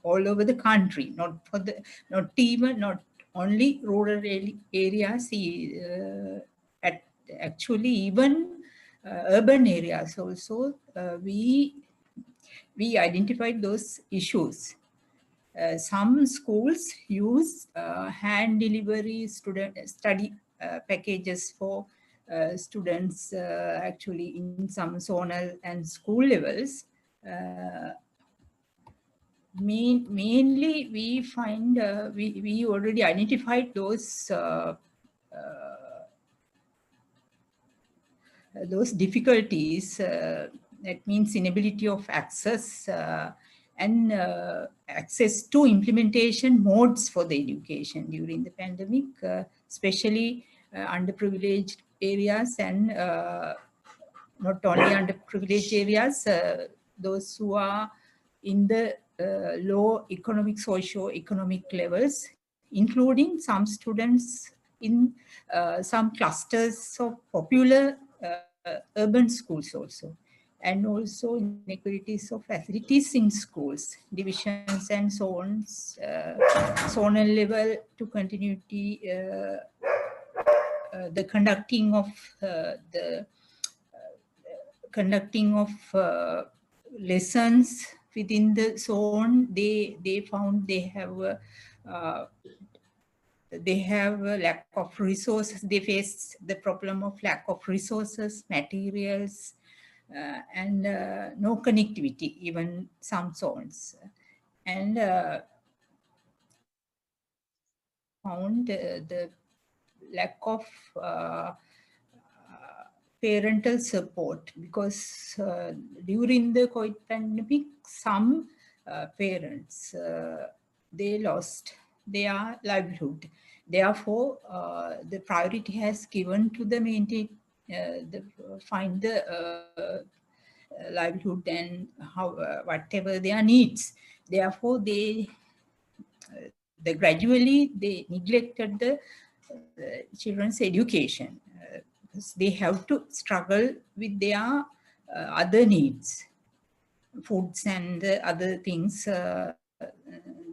all over the country. Not only rural areas, actually even urban areas also. We identified those issues. Some schools use hand delivery study packages for students actually in some zonal and school levels. Mainly we find, we already identified those difficulties, that means inability of access and access to implementation modes for the education during the pandemic, especially underprivileged areas, and not only underprivileged areas, those who are in the low economic, socio-economic levels, including some students in some clusters of popular urban schools also, and also inequalities of facilities in schools, divisions and zones, zonal level to continuity, the conducting of lessons within the zone. They found they have a lack of resources. They face the problem of lack of resources, materials, and no connectivity, even some zones. And found the lack of parental support, because during the COVID pandemic, some parents, they lost their livelihood. Therefore, the priority has given to the maintain, find the livelihood and how whatever their needs. Therefore, they gradually they neglected the children's education. They have to struggle with their other needs, foods and other things.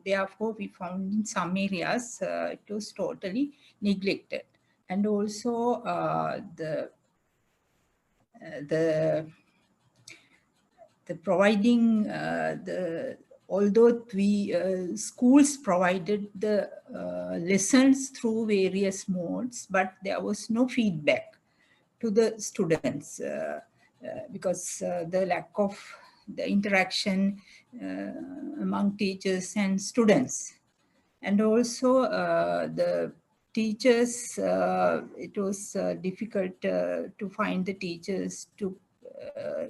Therefore, we found in some areas it was totally neglected. And also the providing although schools provided the lessons through various modes, but there was no feedback to the students because the lack of the interaction among teachers and students. And also the teachers, it was difficult to find the teachers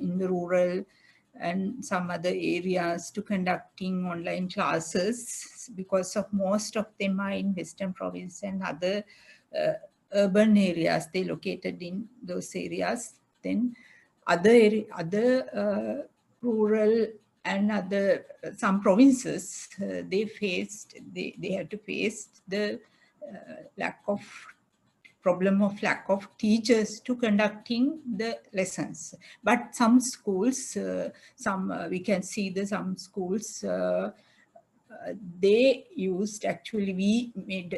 in the rural and some other areas to conducting online classes, because of most of them are in Western Province and other urban areas. They located in those areas. Then other rural and other some provinces, they had to face the lack of problem of lack of teachers to conducting the lessons. But some schools, we can see that some schools, they used, actually we make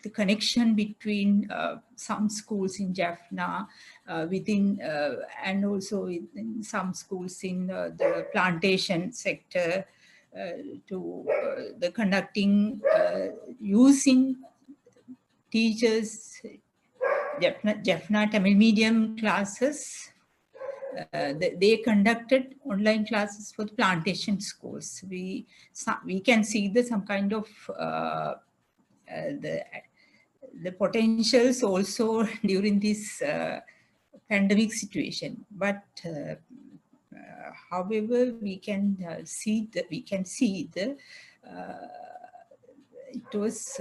the connection between some schools in Jaffna within and also in some schools in the plantation sector to the conducting using teachers, Jaffna Tamil medium classes. They conducted online classes for the plantation schools. We can see some kind of the potentials also during this pandemic situation. But however, we can see the it was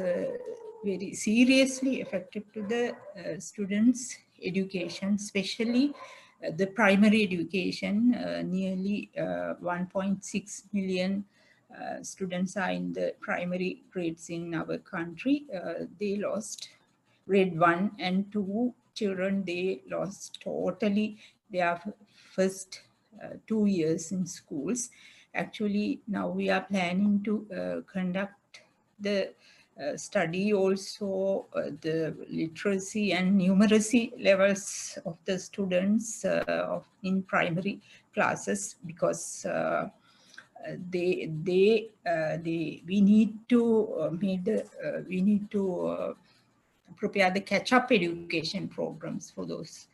very seriously affected to the students' education, especially the primary education. Nearly 1.6 million students are in the primary grades in our country. They lost grade 1 and 2 children. They lost totally their first 2 years in schools. Actually, now we are planning to conduct the study also the literacy and numeracy levels of the students in primary classes, because we need to prepare the catch-up education programs for those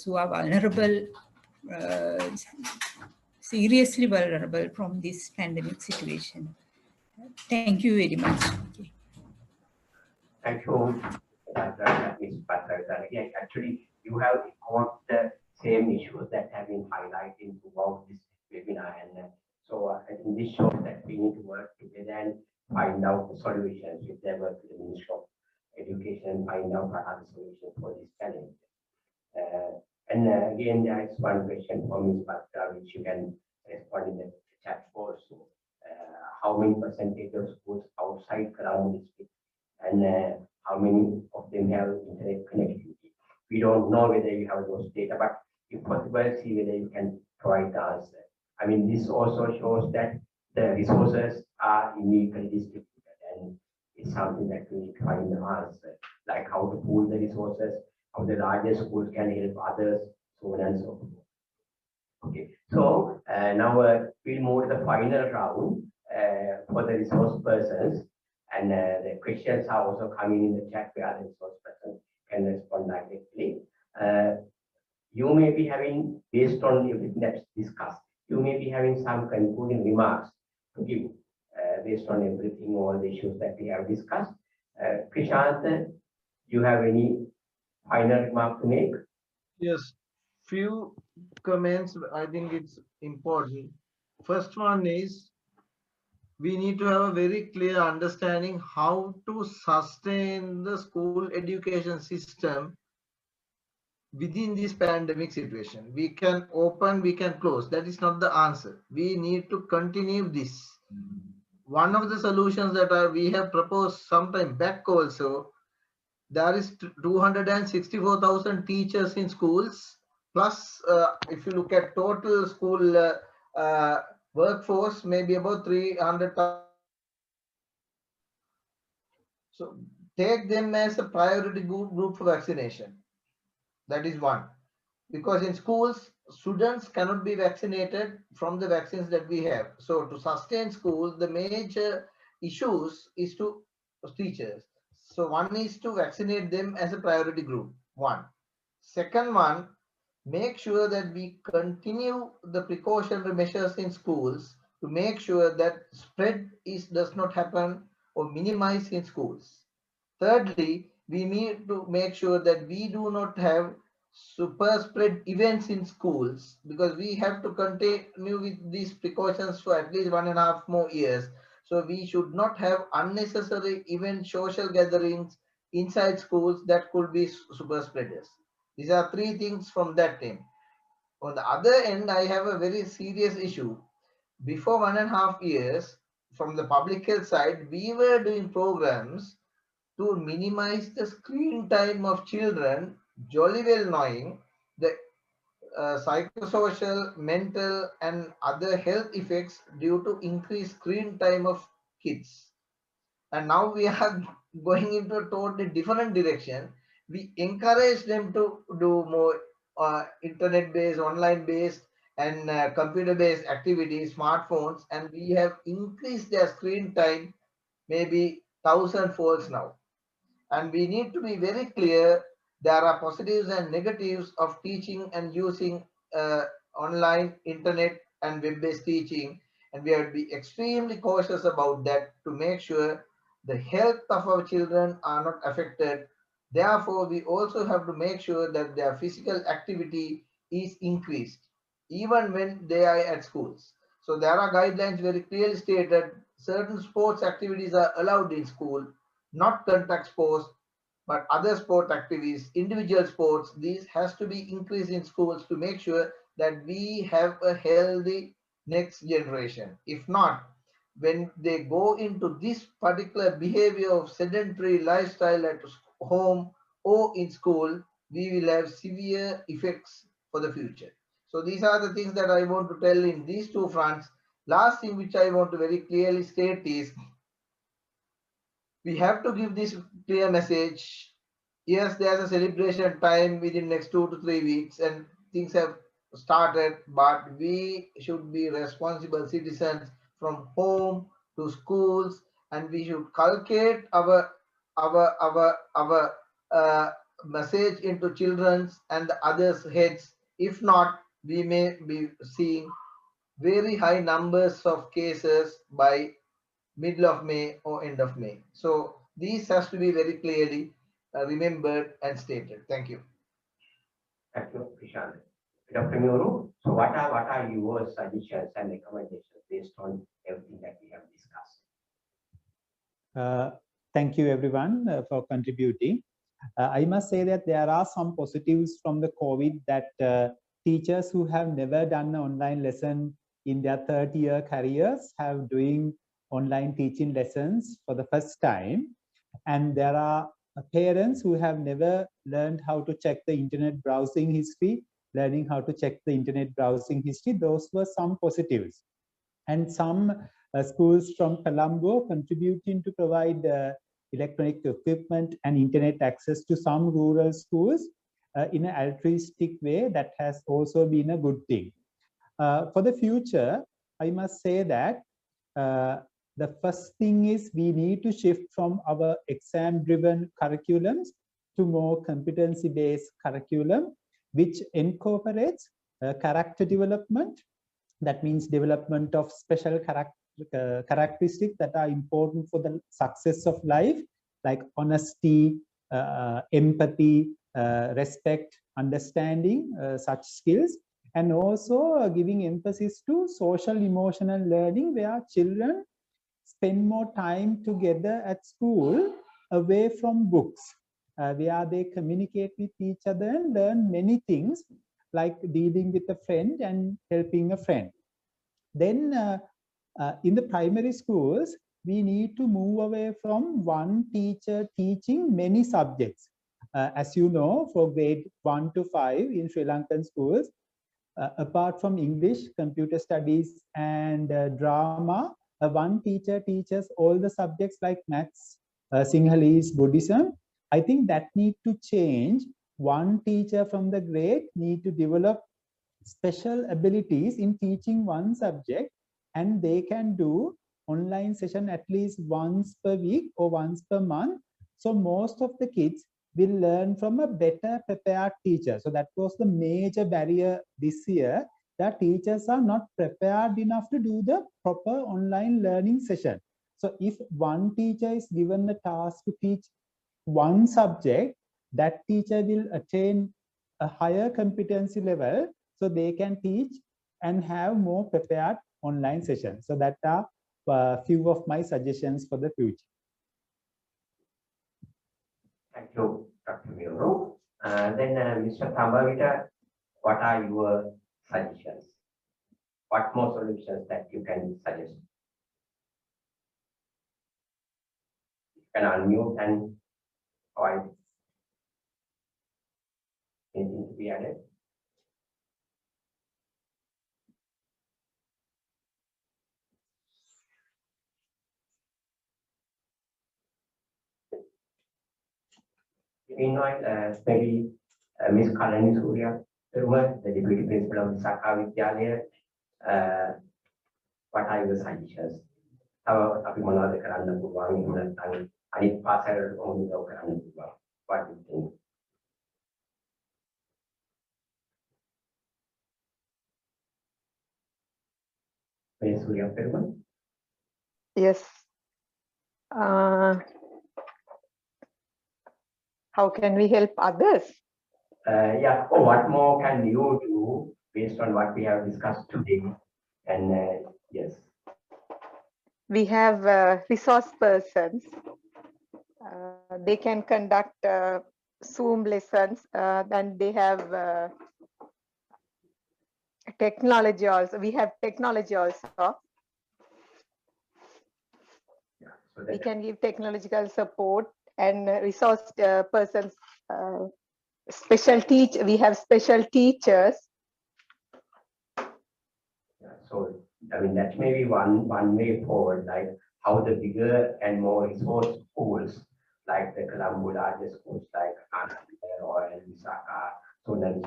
who are vulnerable, seriously vulnerable from this pandemic situation. Thank you very much. Okay. Thank you, Ms. Again, actually, you have got the same issues that have been highlighted throughout this webinar. And so I think this shows that we need to work together and find out the solutions with the work with the Ministry of Education, find out what are the solutions for this challenge. Again, there is one question from Ms. Bhatta, which you can respond in the chat also. How many percentage of schools outside Colombo district, and how many of them have internet connectivity? We don't know whether you have those data, but if possible, see whether you can provide the answer. I mean, this also shows that the resources are unequally distributed, and it's something that we need to find the answer, like how to pool the resources, how the larger schools can help others, so on and so forth. Okay, so now we'll move to the final round for the resource persons, and the questions are also coming in the chat where the resource person can respond directly. You may be having, based on everything that's discussed, you may be having some concluding remarks to give based on everything, all the issues that we have discussed. Krishant, you have any final remark to make? Yes, few comments. I think it's important. First one is we need to have a very clear understanding how to sustain the school education system within this pandemic situation. We can open, we can close. That is not the answer. We need to continue this. One of the solutions that we have proposed sometime back also, there is 264,000 teachers in schools, plus if you look at total school workforce, maybe about 300,000. So take them as a priority group for vaccination. That is one. Because in schools, students cannot be vaccinated from the vaccines that we have. So to sustain schools, the major issues is to teachers. So one is to vaccinate them as a priority group. One. Second one, make sure that we continue the precautionary measures in schools to make sure that spread does not happen or minimize in schools. Thirdly, we need to make sure that we do not have super spread events in schools, because we have to continue with these precautions for at least 1.5 more years. So we should not have unnecessary event social gatherings inside schools that could be super spreaders. These are three things from that team. On the other end, I have a very serious issue. Before 1.5 years, from the public health side, we were doing programs to minimize the screen time of children, jolly well knowing the psychosocial, mental, and other health effects due to increased screen time of kids. And now we are going into a totally different direction. We encourage them to do more internet-based, online-based, and computer-based activities, smartphones, and we have increased their screen time maybe 1,000-folds now. And we need to be very clear, there are positives and negatives of teaching and using online, internet, and web-based teaching. And we have to be extremely cautious about that to make sure the health of our children are not affected. Therefore, we also have to make sure that their physical activity is increased, even when they are at schools. So there are guidelines very clearly stated certain sports activities are allowed in school, not contact sports, but other sport activities, individual sports, these has to be increased in schools to make sure that we have a healthy next generation. If not, when they go into this particular behavior of sedentary lifestyle at home or in school, we will have severe effects for the future. So these are the things that I want to tell in these two fronts. Last thing which I want to very clearly state is we have to give this clear message. Yes, there's a celebration time within next 2 to 3 weeks and things have started, but we should be responsible citizens from home to schools, and we should cultivate our message into children's and the others' heads. If not, we may be seeing very high numbers of cases by middle of May or end of May. So these has to be very clearly remembered and stated. Thank you. Thank you, Prashant. Dr. Muru, so what are your suggestions and recommendations based on everything that we have discussed? Thank you everyone for contributing. I must say that there are some positives from the COVID that teachers who have never done an online lesson in their third-year careers have doing online teaching lessons for the first time. And there are parents who have never learned how to check the internet browsing history, learning how to check the internet browsing history. Those were some positives. And some schools from Colombo contributing to provide electronic equipment and internet access to some rural schools in an altruistic way. That has also been a good thing. For the future, I must say that the first thing is we need to shift from our exam-driven curriculums to more competency-based curriculum, which incorporates character development. That means development of special characteristics that are important for the success of life, like honesty, empathy, respect, understanding, such skills, and also giving emphasis to social emotional learning, where children spend more time together at school away from books, where they communicate with each other and learn many things, like dealing with a friend and helping a friend. Then in the primary schools, we need to move away from one teacher teaching many subjects. As you know, for grade 1 to 5 in Sri Lankan schools, apart from English, computer studies, and drama, one teacher teaches all the subjects like maths, Sinhalese, Buddhism. I think that need to change. One teacher from the grade need to develop special abilities in teaching one subject, and they can do online session at least once per week or once per month. So most of the kids will learn from a better prepared teacher. So that was the major barrier this year, that teachers are not prepared enough to do the proper online learning session. So if one teacher is given the task to teach one subject, that teacher will attain a higher competency level, so they can teach and have more prepared online sessions. So that are a few of my suggestions for the future. Thank you, Dr. Muru. Then Mr. Thambavita, what are your suggestions? What more solutions that you can suggest? You can unmute and Or anything to be added? Meanwhile, maybe Ms. Kalani Surya, the Deputy Principal of Visakha Vidyalaya, what are your suggestions? Tapi මොනවද කරන්න පුළුවන් එහෙම නැත්නම් අනිත් පාසල් කොහොමද කරන්න පුළුවන්? What do you think? Ms. Surya Perumal? Yes. How can we help others? Yeah, what more can you do based on what we have discussed today? And yes. We have resource persons. They can conduct Zoom lessons, and they have technology also. We have technology also. Yeah, so we can give technological support and resource persons. We have special teachers. Yeah, so I mean that may be one way forward, like how the bigger and more resource schools, like the Colombo larger schools like Untitled or Visakha, so that is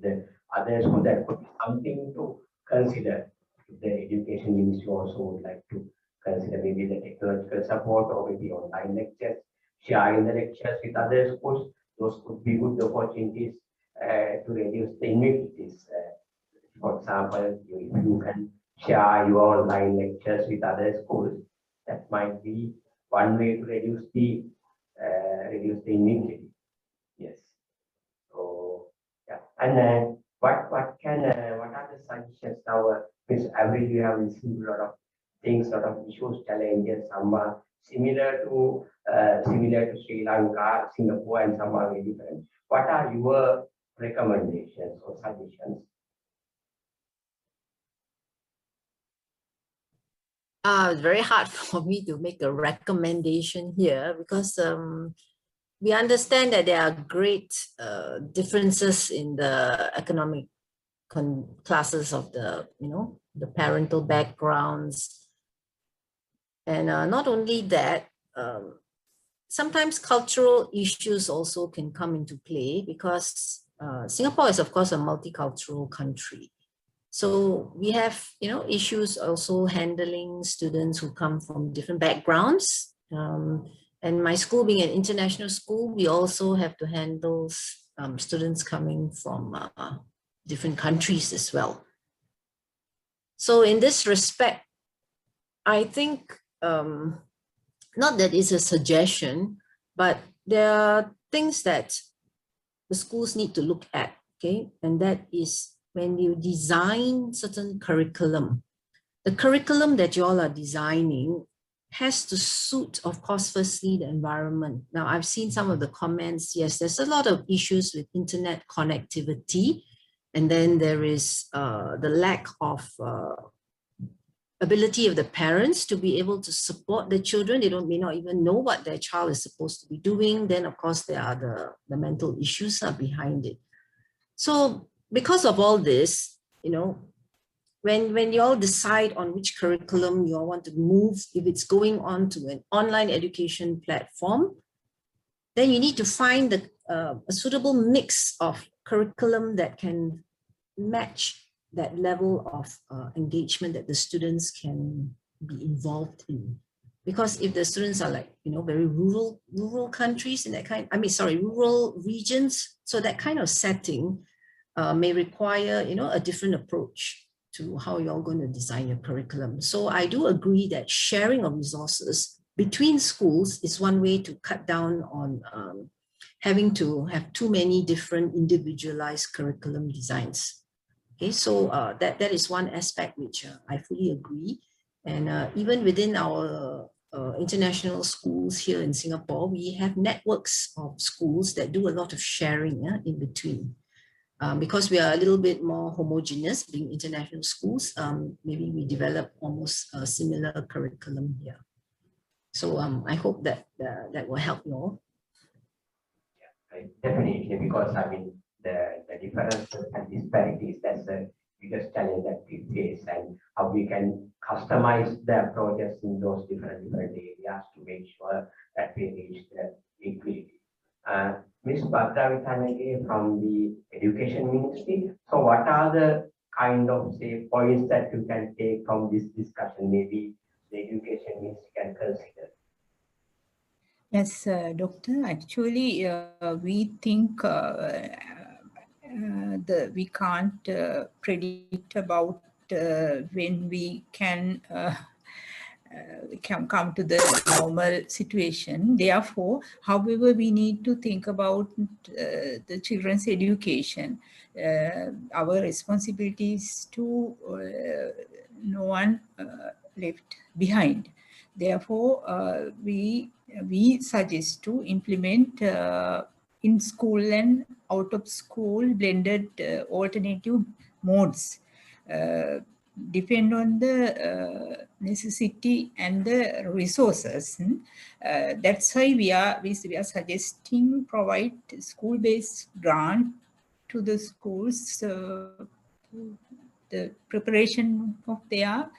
the other schools that could be something to consider. The education ministry also would like to consider maybe the technological support or maybe online lectures, sharing the lectures with other schools. Those could be good opportunities to reduce the inequities. For example, if you can share your online lectures with other schools, that might be one way to reduce the inequity. Yes. So yeah, and what are the suggestions now? Because every year we have listened to a lot of things, lot of issues, challenges. Some are similar to Sri Lanka, Singapore, and some are very different. What are your recommendations or suggestions? It's very hard for me to make a recommendation here because we understand that there are great differences in the economic classes of the parental backgrounds, and not only that, sometimes cultural issues also can come into play because Singapore is of course a multicultural country. So we have, issues also handling students who come from different backgrounds. And my school being an international school, we also have to handle students coming from different countries as well. So in this respect, I think, not that it's a suggestion, but there are things that the schools need to look at, okay? And that is, when you design certain curriculum, the curriculum that you all are designing has to suit, of course, firstly, the environment. Now, I've seen some of the comments. Yes, there's a lot of issues with internet connectivity. And then there is the lack of ability of the parents to be able to support the children. They may not even know what their child is supposed to be doing. Then, of course, there are the mental issues behind it. So because of all this, when you all decide on which curriculum you all want to move, if it's going on to an online education platform, then you need to find a suitable mix of curriculum that can match that level of engagement that the students can be involved in. Because if the students are very rural countries in that rural regions, so that kind of setting may require, a different approach to how you're going to design your curriculum. So I do agree that sharing of resources between schools is one way to cut down on having to have too many different individualized curriculum designs. Okay, so that is one aspect which I fully agree. And even within our international schools here in Singapore, we have networks of schools that do a lot of sharing in between. Because we are a little bit more homogeneous, being international schools, maybe we develop almost a similar curriculum here. So I hope that that will help you all. Yeah, definitely, because I mean the differences and disparities, that's the biggest challenge that we face, and how we can customize the approaches in those different areas to make sure that we reach the equality. Ms. Bhadra Vithanage from the Education Ministry. So what are the kind of say points that you can take from this discussion? Maybe the Education Ministry can consider. Yes, Doctor. Actually, we think we can't predict about when we can come to the normal situation. Therefore, however, we need to think about the children's education. Our responsibility is to no one left behind. Therefore, we suggest to implement in school and out of school blended alternative modes. Depend on the necessity and the resources. That's why we are suggesting provide school-based grant to the schools, the preparation of their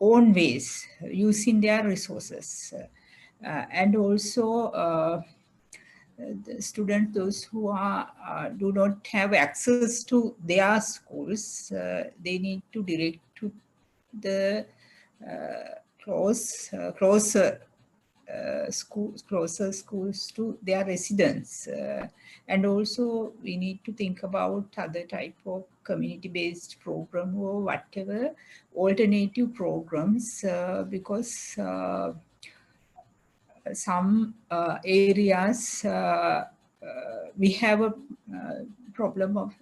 own ways using their resources, and also the students, those who are do not have access to their schools, they need to direct to the closer schools to their residents. And also we need to think about other type of community-based program or whatever alternative programs, because some areas we have a problem of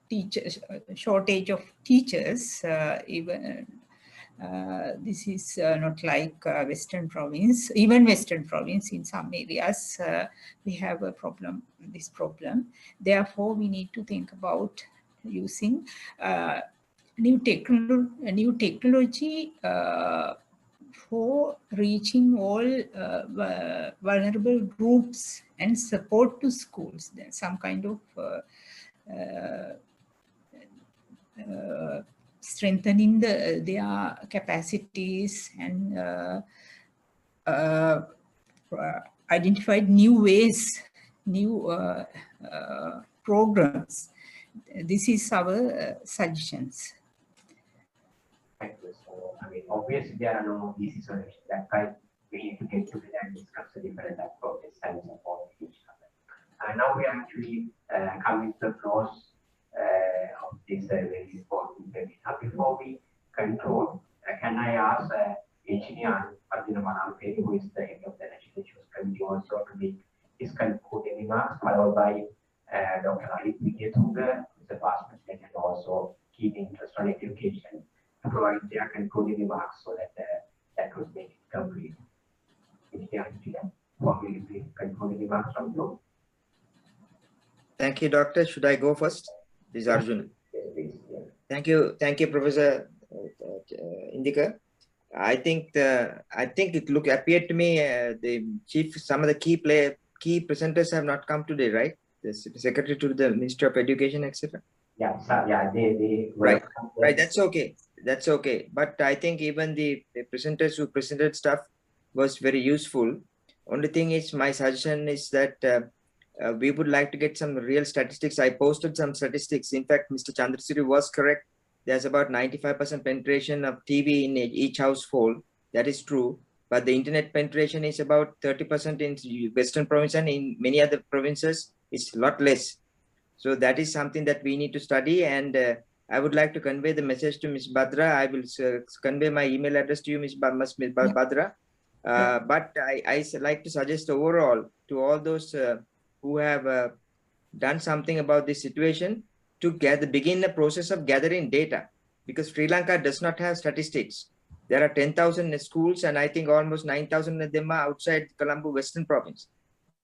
teachers, shortage of teachers. Even this is not like Western province. Even Western province, in some areas we have a problem. This problem. Therefore, we need to think about using new technology for reaching all vulnerable groups and support to schools. There's some kind of strengthening their capacities and identified new ways, new programs. This is our suggestions. Thank you. So, I mean, obviously there are no easy solutions. That's why we need to get together and discuss the different approaches and support each other. Now we are actually coming to the close of this very important webinar. Before we conclude, can I ask Engineer Adina Manamperi, who is the head of the National Issues Committee, also to make his concluding remarks, followed by Dr. Alit Wijetunga, who is the past president and also keen interest on education, to provide their concluding remarks so that that would make it complete. Engineer Adina, what will be concluding remarks from you? Thank you, Doctor. Should I go first? This is Arjun. Yes, please. Yeah. Thank you, Professor Indika. I think it appeared to me some of the key presenters have not come today, right? The Secretary to the Ministry of Education, etc. Yeah, they right. That's okay. But I think even the presenters who presented stuff was very useful. Only thing is, my suggestion is that we would like to get some real statistics. I posted some statistics. In fact, Mr. Chandrasiri was correct. There's about 95% penetration of TV in each household. That is true. But the internet penetration is about 30% in Western province, and in many other provinces, it's a lot less. So that is something that we need to study. And I would like to convey the message to Ms. Bhadra. I will convey my email address to you, Ms. Bhadra. But I like to suggest overall to all those who have done something about this situation to begin the process of gathering data, because Sri Lanka does not have statistics. There are 10,000 schools, and I think almost 9,000 of them are outside Colombo Western Province.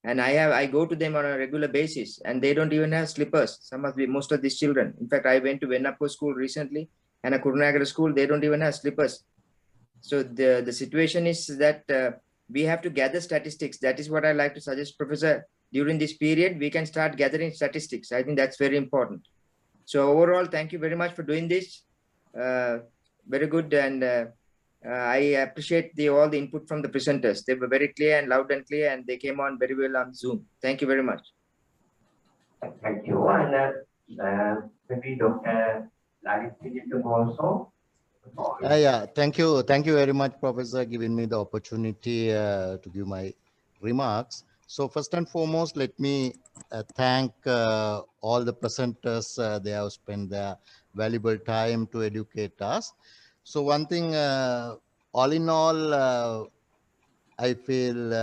And I go to them on a regular basis, and they don't even have slippers. Most of these children. In fact, I went to Venapo school recently, and a Kurunagara school, they don't even have slippers. So the situation is that we have to gather statistics. That is what I like to suggest, Professor. During this period, we can start gathering statistics. I think that's very important. So overall, thank you very much for doing this. Very good, and I appreciate all the input from the presenters. They were very clear and loud and clear, and they came on very well on Zoom. Thank you very much. Thank you. And maybe Dr. Lalit also. Yeah, thank you. Thank you very much, Professor, giving me the opportunity to give my remarks. So first and foremost, let me thank all the presenters. They have spent their valuable time to educate us. So one thing, all in all, I feel,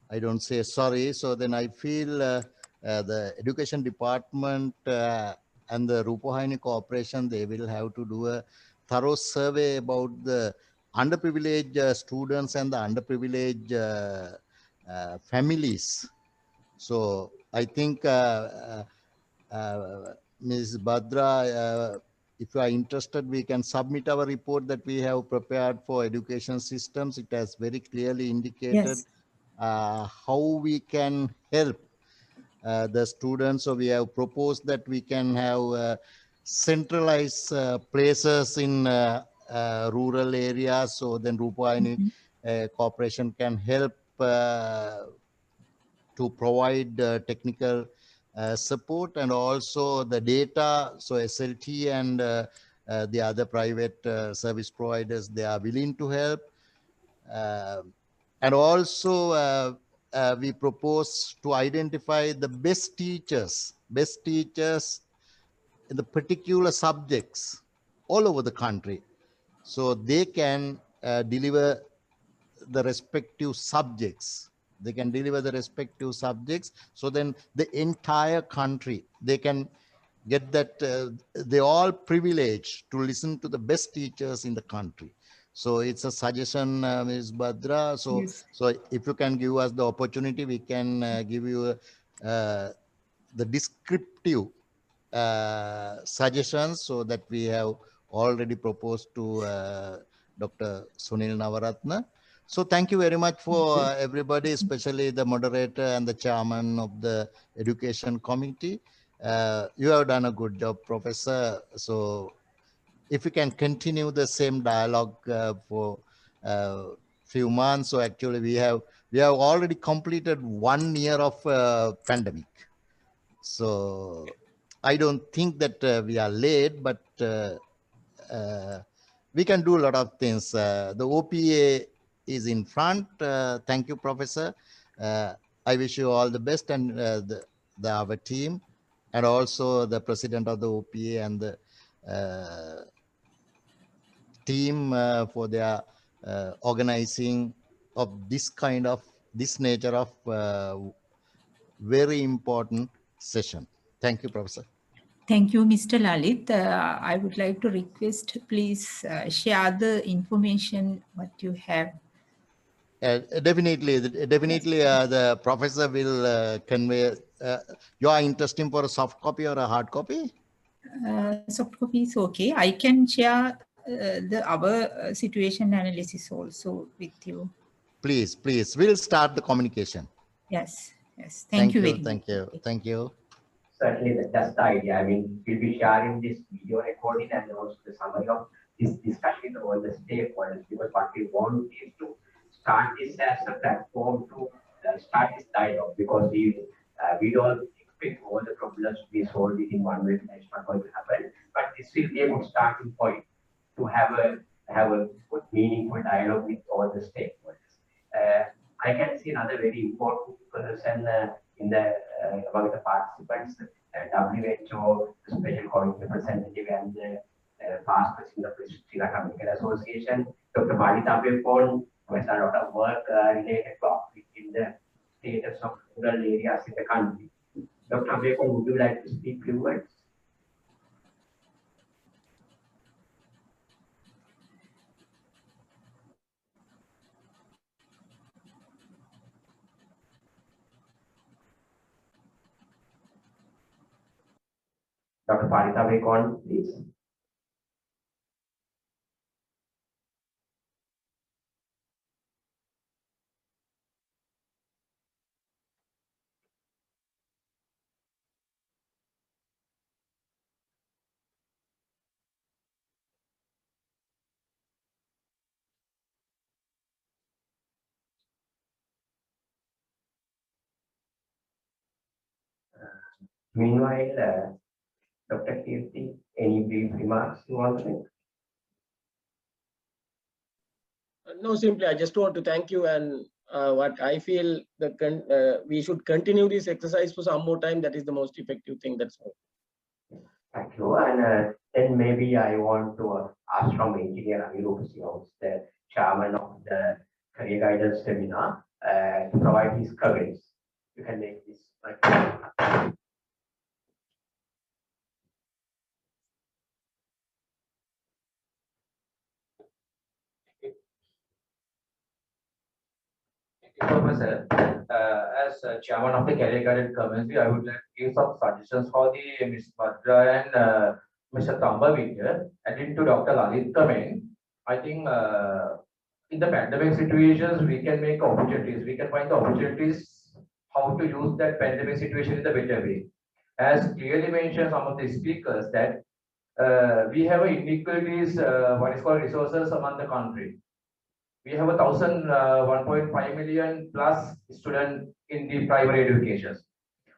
I don't say sorry. So then I feel the education department and the Rupohaini Corporation, they will have to do a thorough survey about the underprivileged students and the underprivileged families. So I think Ms. Badra, if you are interested, we can submit our report that we have prepared for education systems. It has very clearly indicated how we can help the students. So we have proposed that we can have centralized places in rural areas. So then Rupohaini Corporation can help to provide technical support and also the data. So SLT and the other private service providers, they are willing to help. And also we propose to identify the best teachers in the particular subjects all over the country. So they can deliver the respective subjects. They can deliver the respective subjects. So then the entire country, they can get that they all privileged to listen to the best teachers in the country. So it's a suggestion, Ms. Badra. So, Yes. so if you can give us the opportunity, we can give you the descriptive suggestions, so that we have already proposed to Dr. Sunil Navaratna. So thank you very much for everybody, especially the moderator and the chairman of the education committee. You have done a good job, Professor. So if you can continue the same dialogue for few months. So actually we have already completed 1 year of pandemic. So I don't think that we are late, but we can do a lot of things. The OPA is in front. Thank you, Professor. I wish you all the best, and our team, and also the president of the OPA and the team for their organizing of this nature of very important session. Thank you, Professor. Thank you, Mr. Lalit. I would like to request, please share the information what you have. Definitely, the professor will convey. You are interested for a soft copy or a hard copy? Soft copy is okay. I can share our situation analysis also with you. Please, we'll start the communication. Yes. Thank you very much. Thank you. Certainly, that's the idea. I mean, we'll be sharing this video recording and also the summary of this discussion with all the stakeholders, because what we want is to start this as a platform to start this dialogue, because we don't expect all the problems to be solved within one week. That's not going to happen. But this will be a good starting point to have a good, meaningful dialogue with all the stakeholders. I can see another very important person in the among the participants, WHO Special COVID Representative and the past president of the Sri Lanka Medical Association, Dr. Malita Pepon, who has done a lot of work related to in the status of rural areas in the country. Dr. Pepon, would you like to speak a few words? Dr. Parita Bekon, please. Meanwhile, Dr. Kirti, any brief remarks you want to make? No, simply I just want to thank you, and what I feel that we should continue this exercise for some more time. That is the most effective thing. That's all. Thank you. And then maybe I want to ask from Engineer Anirudh Singh, the chairman of the Career Guidance Seminar, to provide his coverage. You can make this. Professor, as chairman of the Career Guidance Committee, I would like to give some suggestions for the Ms. Bhadra and Mr. Tambavit, and to Dr. Lalit comment. I think in the pandemic situations, we can make opportunities. We can find the opportunities how to use that pandemic situation in the better way. As clearly mentioned, some of the speakers that we have inequalities, what is called resources among the country. We have 1.5 million plus students in the primary education.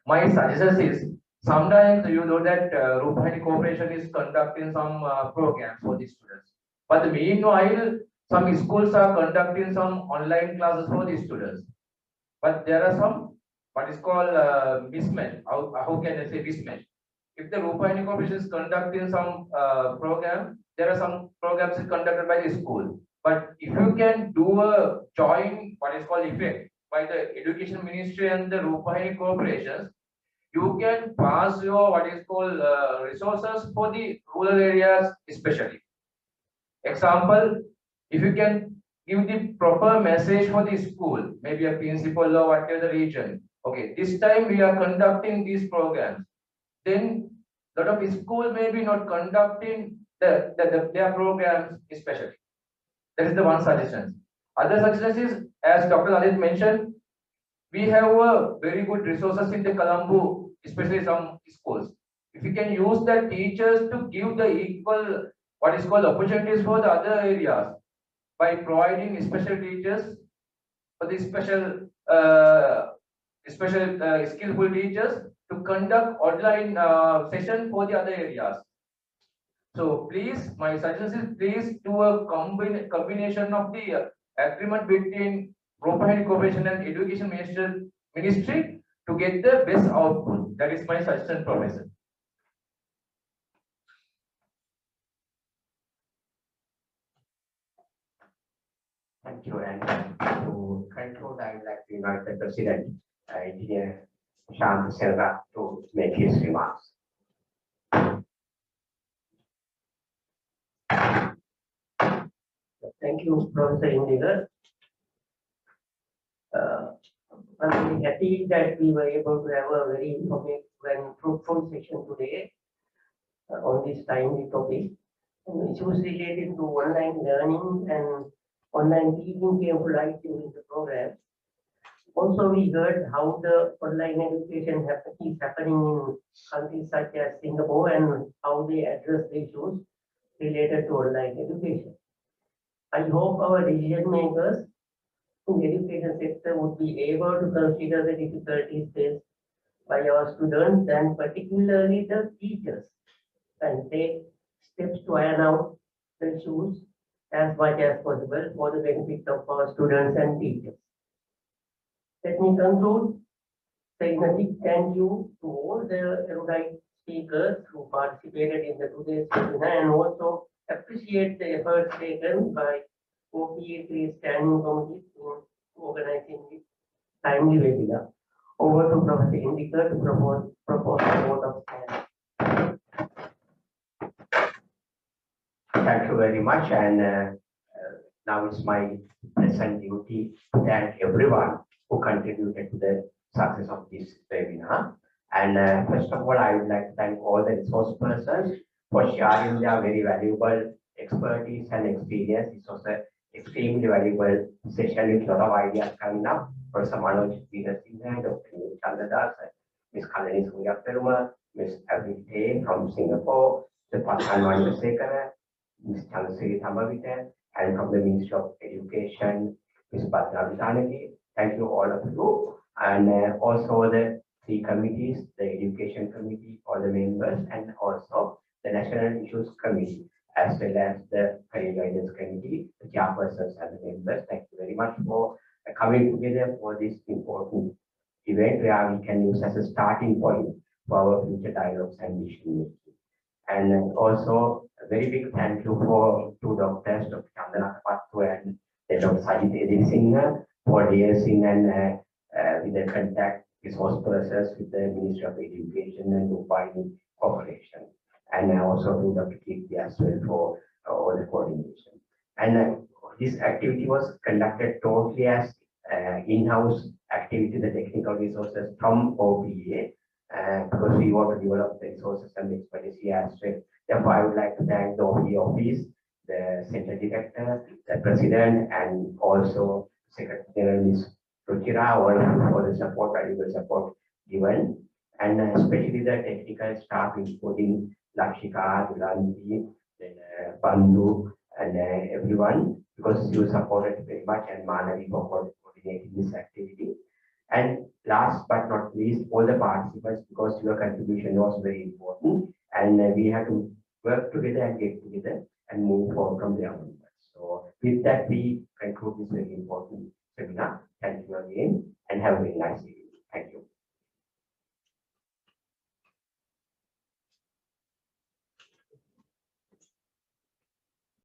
My suggestion is sometimes you know that Rupani Corporation is conducting some programs for the students. But meanwhile, some schools are conducting some online classes for the students. But there are some what is called mismatch. How can I say mismatch? If the Rupani Corporation is conducting some program, there are some programs conducted by the school. But if you can do a joint, what is called effect by the Education Ministry and the Rupani corporations, you can pass your what is called resources for the rural areas especially. Example, if you can give the proper message for the school, maybe a principal or whatever the region. Okay, this time we are conducting these programs. Then a lot of school may be not conducting their programs especially. That is the one suggestion. Other suggestion is, as Dr. Lalit mentioned, we have very good resources in the Colombo, especially some schools. If we can use the teachers to give the equal, what is called opportunities for the other areas by providing special teachers for the skillful teachers to conduct online session for the other areas. So please, my suggestion is please do a combination of the agreement between Rupani Corporation and Education Ministry to get the best output. That is my suggestion, Professor. Thank you. And to conclude, I would like to invite the President, Engineer Shant Selva, to make his remarks. Thank you, Professor Indiga. I'm really happy that we were able to have a very informative and fruitful session today on this timely topic. And issues related to online learning and online teaching came to light during the program. Also, we heard how the online education is happening in countries such as Singapore and how they address the issues related to online education. I hope our decision makers in the education sector would be able to consider the difficulties faced by our students and particularly the teachers and take steps to iron out the issues as much as possible for the benefit of our students and teachers. Let me conclude saying a big thank you to all the erudite speakers who participated in today's webinar and also appreciate the efforts taken by OPA3 Standing Committee in organizing this timely webinar. Over to Professor Indica to propose a vote of thanks. Thank you very much. And now it's my present duty to thank everyone who contributed to the success of this webinar. And first of all, I would like to thank all the resource persons for sharing their very valuable expertise and experience. This was an extremely valuable session with a lot of ideas coming up. Professor Manoj Veerasinghe, Dr. Chandradas, Ms. Kalani Suryaperuma, Ms. Avite from Singapore, the Pascal Mandasekara, Ms. Chansiri Thambavite, and from the Ministry of Education, Ms. Bhadra Vitanaki. Thank you all of you. And also the three committees, the Education Committee, all the members, and also the National Issues Committee, as well as the Career Guidance Committee, the chairpersons and the members. Thank you very much for coming together for this important event where we can use as a starting point for our future dialogues and decision making. And also a very big thank you for two doctors, Dr. Chandana Pattu and Dr. Sajid Edin for liaising and with the contact resource persons with the Ministry of Education and providing cooperation. And also to Dr. Kirti as well for all the coordination. And this activity was conducted totally as in-house activity, the technical resources from OPA, because we want to develop the resources and the expertise as well. Therefore, I would like to thank the OPA office, the center director, the president, and also Secretary General Ms. Ruchira, all for the support, valuable support given, and especially the technical staff, including Lakshika, Dulanti, then Bandhu, and everyone, because you supported very much, and Manavi for coordinating this activity. And last but not least, all the participants, because your contribution was very important, and we have to work together and get together and move forward from there onwards. So with that, we conclude this very important